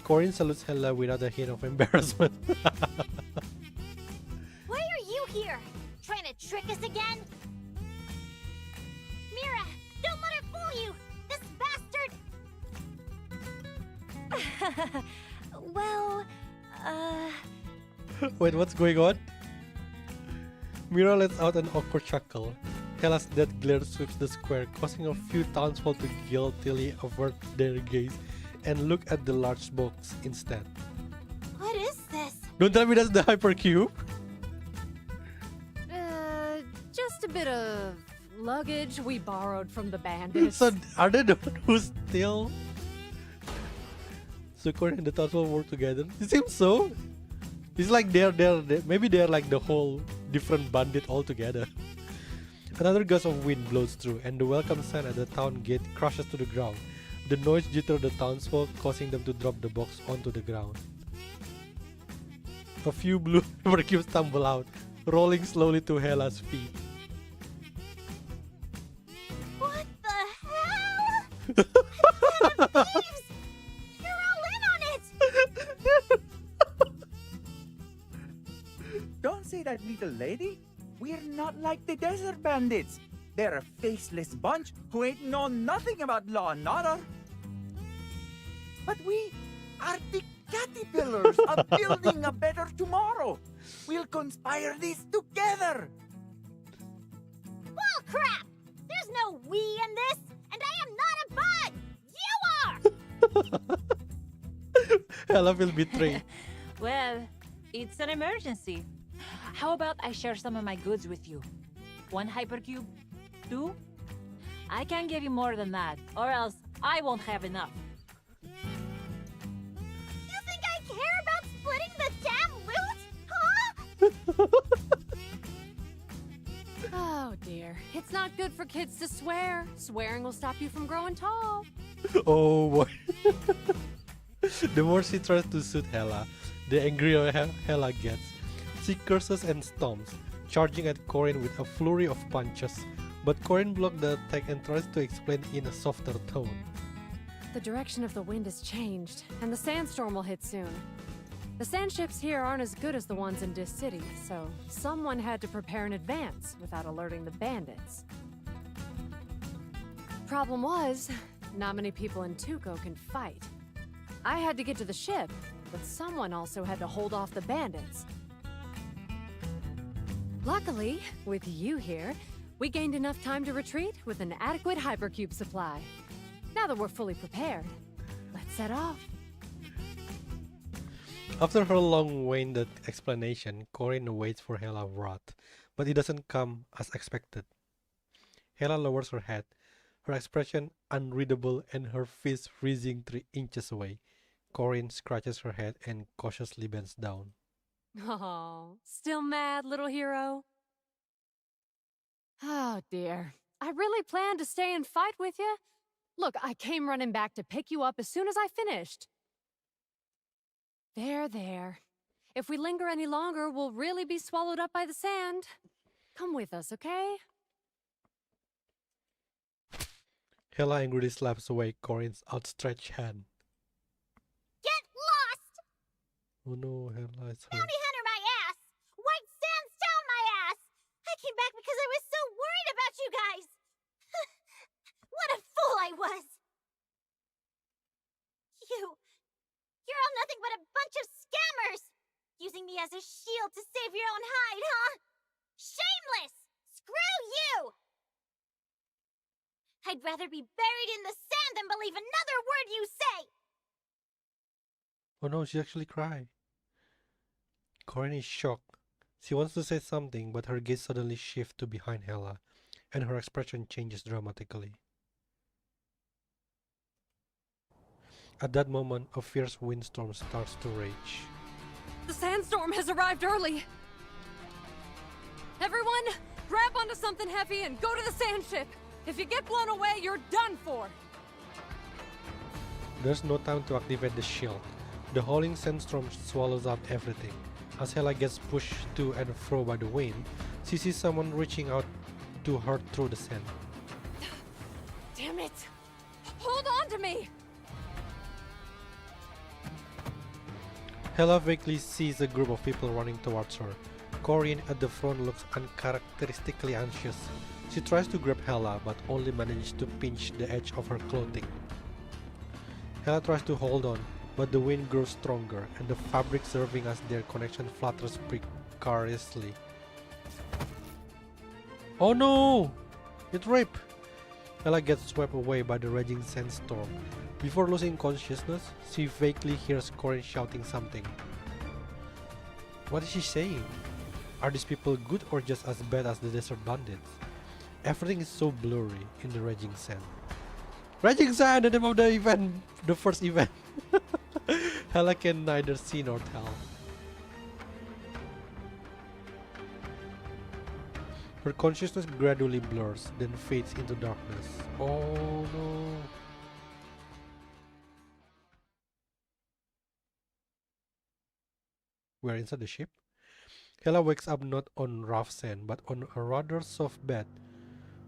Corinne salutes Hela without a hint of embarrassment. Why are you here? Trying to trick us again? Mira, don't let her fool you! This bastard! Well, Wait, what's going on? Mira lets out an awkward chuckle. Hela's dead glare sweeps the square, causing a few townsfolk to guiltily avert their gaze and look at the large box instead. What is this? Don't tell me that's the hypercube! Just a bit of luggage we borrowed from the bandits. So, are they the one who still? So Corinne and the townsfolk work together? It seems so. It's like maybe they're like the whole different bandit altogether. Another gust of wind blows through, and the welcome sign at the town gate crashes to the ground. The noise jitters the townsfolk, causing them to drop the box onto the ground. A few blue hypercubes tumble out, rolling slowly to Hela's feet. What the hell? Thieves! You're all in on it! little lady. We're not like the desert bandits. They're a faceless bunch who ain't know nothing about law and order. But we are the caterpillars of building a better tomorrow. We'll conspire this together. Bull crap! There's no we in this, and I am not a bug! You are! Hella will betray. Well, it's an emergency. How about I share some of my goods with you? 1 hypercube? 2? I can't give you more than that, or else I won't have enough. You think I care about splitting the damn loot? Huh? Oh dear. It's not good for kids to swear. Swearing will stop you from growing tall. Oh boy. The more she tries to soothe Hella, the angrier Hella gets. She curses and stomps, charging at Corin with a flurry of punches. But Corin blocked the attack and tries to explain in a softer tone. The direction of the wind has changed, and the sandstorm will hit soon. The sand ships here aren't as good as the ones in Dis City, so someone had to prepare in advance without alerting the bandits. Problem was, not many people in Tuco can fight. I had to get to the ship, but someone also had to hold off the bandits. Luckily, with you here, we gained enough time to retreat with an adequate hypercube supply. Now that we're fully prepared, let's set off. After her long-winded explanation, Corin waits for Hela's wrath, but it doesn't come as expected. Hela lowers her head, her expression unreadable and her fist freezing 3 inches away. Corin scratches her head and cautiously bends down. Oh, still mad, little hero? Oh dear. I really planned to stay and fight with you. Look, I came running back to pick you up as soon as I finished. There. If we linger any longer, we'll really be swallowed up by the sand. Come with us, okay? Hela angrily slaps away Corin's outstretched hand. Get lost! Oh no, Hela is hurt. Bounty hunter my ass! White sandstone my ass! I came back because I was so worried about you guys! What a fool I was! You're all nothing but a bunch of scammers! Using me as a shield to save your own hide, huh? Shameless! Screw you! I'd rather be buried in the sand than believe another word you say! Oh no, she actually cried. Corin is shocked. She wants to say something, but her gaze suddenly shifts to behind Hela, and her expression changes dramatically. At that moment, a fierce windstorm starts to rage. The sandstorm has arrived early! Everyone, grab onto something heavy and go to the sand ship! If you get blown away, you're done for! There's no time to activate the shield. The howling sandstorm swallows up everything. As Hela gets pushed to and fro by the wind, she sees someone reaching out to her through the sand. Damn it! Hold on to me! Hela vaguely sees a group of people running towards her. Corin at the front looks uncharacteristically anxious. She tries to grab Hela, but only manages to pinch the edge of her clothing. Hela tries to hold on, but the wind grows stronger, and the fabric serving as their connection flutters precariously. Oh no! It ripped! Hela gets swept away by the raging sandstorm. Before losing consciousness, she vaguely hears Corin shouting something. What is she saying? Are these people good or just as bad as the desert bandits? Everything is so blurry in the raging sand. Raging Sand, the name of the event, the first event. Hela can neither see nor tell. Her consciousness gradually blurs, then fades into darkness. Oh no. We're inside the ship. Hela wakes up not on rough sand, but on a rather soft bed.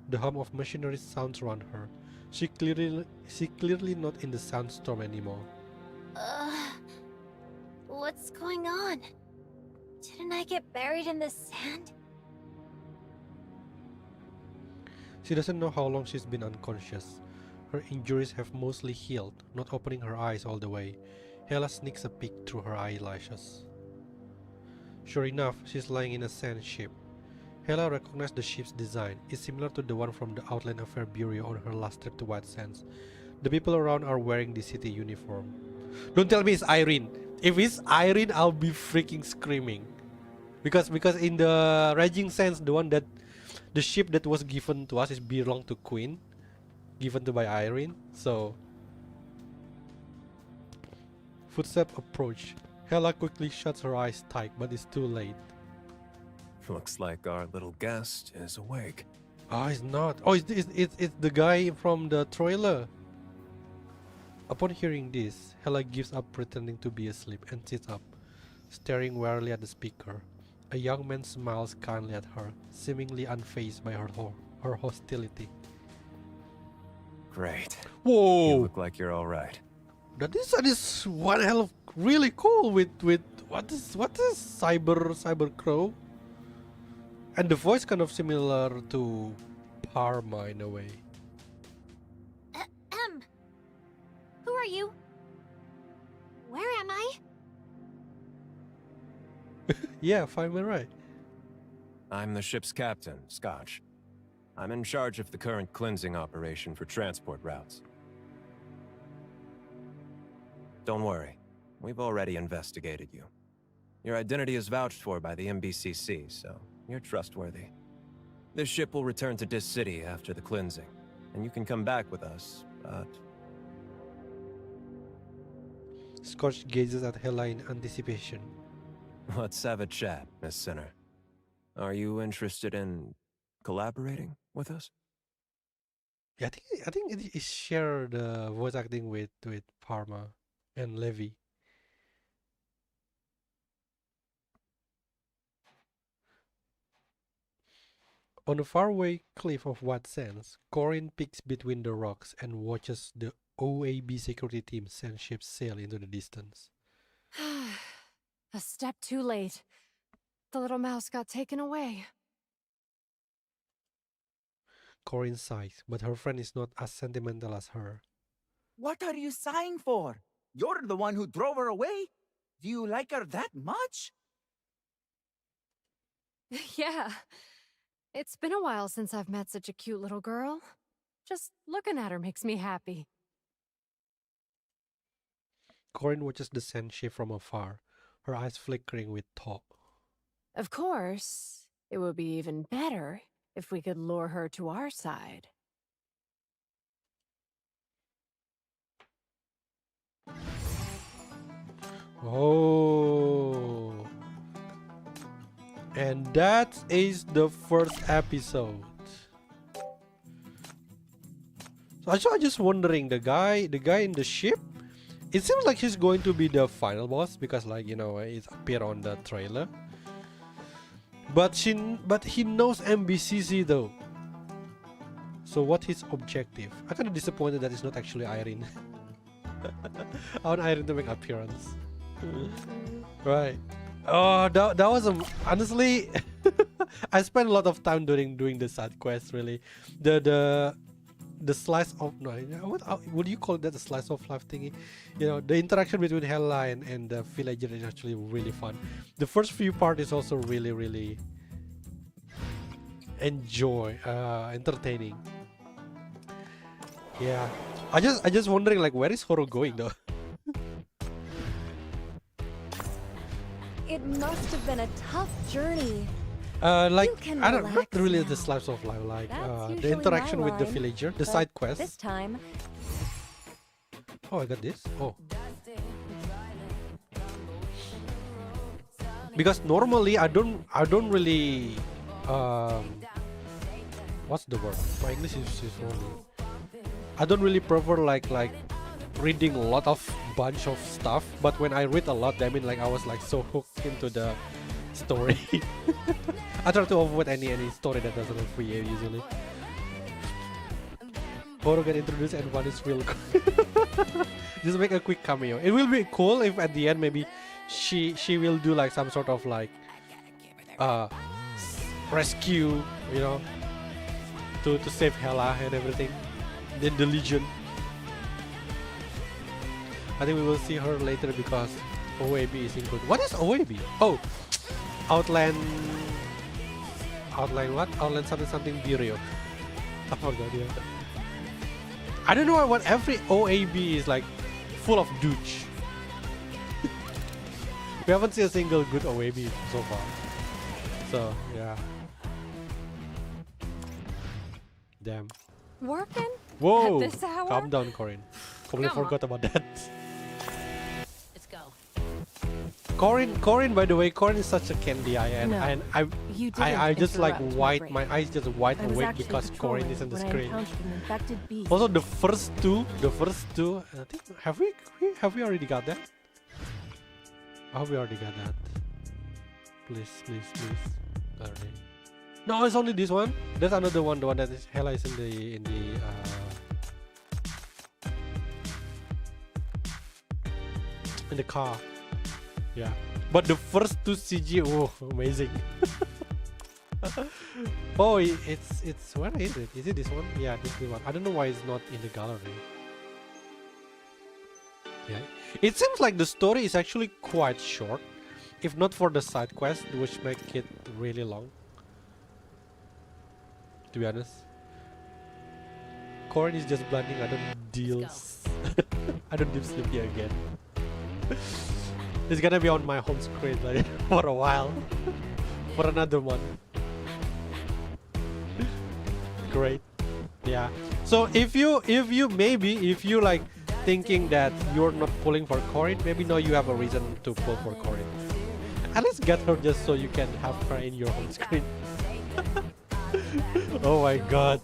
The hum of machinery sounds around her. She clearly not in the sandstorm anymore. What's going on? Didn't I get buried in the sand? She doesn't know how long she's been unconscious. Her injuries have mostly healed, not opening her eyes all the way. Hela sneaks a peek through her eyelashes. Sure enough, she's lying in a sand ship. Hela recognized the ship's design. It's similar to the one from the Outland Affair Bureau on her last trip to White Sands. The people around are wearing the city uniform. Don't tell me it's Irene. If it's Irene, I'll be freaking screaming. Because in the Raging Sands, the ship that was given to us is belonged to Queen, given to by Irene. So footsteps approach. Hela quickly shuts her eyes tight, but it's too late. Looks like our little guest is awake. Ah, it's not. Oh, it's the guy from the trailer. Upon hearing this, Hela gives up pretending to be asleep and sits up, staring warily at the speaker. A young man smiles kindly at her, seemingly unfazed by her hostility. Great. Whoa! You look like you're all right. That is one hell of really cool with what is cyber crow, and the voice kind of similar to Parma in a way. Who are you? Where am I? Yeah, find me right. I'm the ship's captain, Scotch. I'm in charge of the current cleansing operation for transport routes. Don't worry, we've already investigated you. Your identity is vouched for by the MBCC, so you're trustworthy. This ship will return to Dis City after the cleansing, and you can come back with us, but... Scotch gazes at Hela in anticipation. Let's have a chat, Miss Sinner. Are you interested in collaborating with us? Yeah, I think it is share the voice acting with Parma and Levi. On a faraway cliff of White Sands, Corin peeks between the rocks and watches the OAB security team send ships sail into the distance. A step too late. The little mouse got taken away. Corin sighs, but her friend is not as sentimental as her. What are you sighing for? You're the one who drove her away. Do you like her that much? Yeah. It's been a while since I've met such a cute little girl. Just looking at her makes me happy. Corin watches the sand ship from afar, her eyes flickering with thought. Of course, it would be even better if we could lure her to our side. Oh. And that is the first episode. So I'm just wondering, the guy in the ship, it seems like he's going to be the final boss because, like, you know, it appeared on the trailer. But he knows MBCC though. So what his objective? I'm kind of disappointed that it's not actually Irene. I want Irene to make appearance. Right. Oh, that was honestly. I spent a lot of time doing the side quest. Really, the slice of what do you call that? The slice of life thingy. You know, the interaction between Hela and the villager is actually really fun. The first few part is also really entertaining. Yeah, I just wondering, like, where is Horo going though? It must have been a tough journey. Like, can I don't, not relax really now. the slice of life, like That's the usually interaction my with the line, villager, the but side quest. This time, Oh, I got this. Oh, because normally I don't really what's the word? My English is wrong. I don't really prefer like reading a lot of bunch of stuff, but when I read a lot, I mean, like, I was like so hooked into the story. I try to avoid any story that doesn't have free usually. Horo get introduced and one is real quick. Just make a quick cameo. It will be cool if at the end maybe she will do like some sort of like rescue, you know, to save Hela and everything. Then the Legion. I think we will see her later because OAB is included. What is OAB? Oh, Outland what? Outland something Bureau. I forgot, yeah. I don't know what every OAB is like, full of douche. We haven't seen a single good OAB so far. So, yeah. Damn. Working? Whoa! At this hour? Calm down, Corinne. Completely Come on. forgot about that. Let's go. Corinne, by the way, Corinne is such a candy eye, and, No, and you didn't I just like interrupt wide, break. my eyes just wide I was awake actually because Corinne is on the patrolling when I screen. encountered an infected beast. Also, the first two, I think have we already got that? I hope we already got that. Please. Already. No, it's only this one. There's another one, the one that is Hela is in the car. Yeah. But the first two CG, oh, amazing. Oh, it's where is it? Is it this one? Yeah, this is the one. I don't know why it's not in the gallery. Yeah. It seems like the story is actually quite short, if not for the side quest, which make it really long. To be honest, Corin is just blending other deals. I don't do Sleepy again. It's gonna be on my home screen like for a while, for another one. Great, yeah. So if you like thinking that you're not pulling for Corin, maybe now you have a reason to pull for Corin. At least get her just so you can have her in your home screen. Oh my god.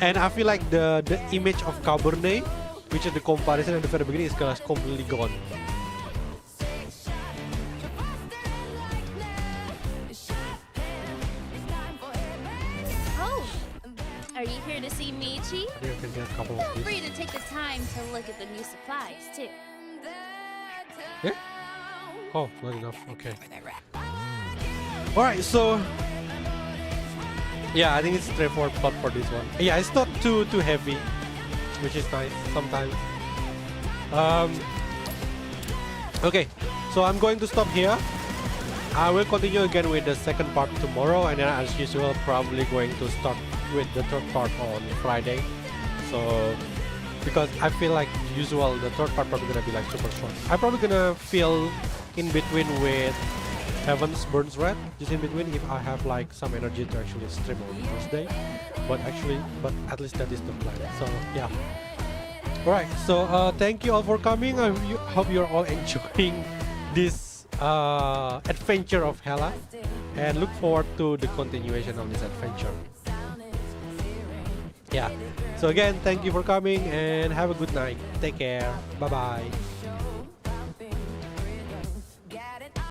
And I feel like the image of Cabernet, which is the comparison at the very beginning, is gonna completely gone. Oh, are you here to see Michi? I think I can get a couple Feel of free these. to take the time to look at the new supplies too. Yeah? Oh, not enough. Okay. Alright, so yeah, I think it's straightforward plot for this one. Yeah, it's not too heavy, which is nice sometimes. Okay, so I'm going to stop here. I will continue again with the second part tomorrow, and then as usual probably going to start with the third part on Friday. So because I feel like usual the third part probably gonna be like super short. I'm probably gonna fill in between with Heaven's Burns Red, just in between if I have like some energy to actually stream on Thursday. But at least that is the plan. So yeah. Alright, so thank you all for coming. I hope you're all enjoying this adventure of Hela, and look forward to the continuation of this adventure. Yeah. So again, thank you for coming and have a good night. Take care. Bye bye.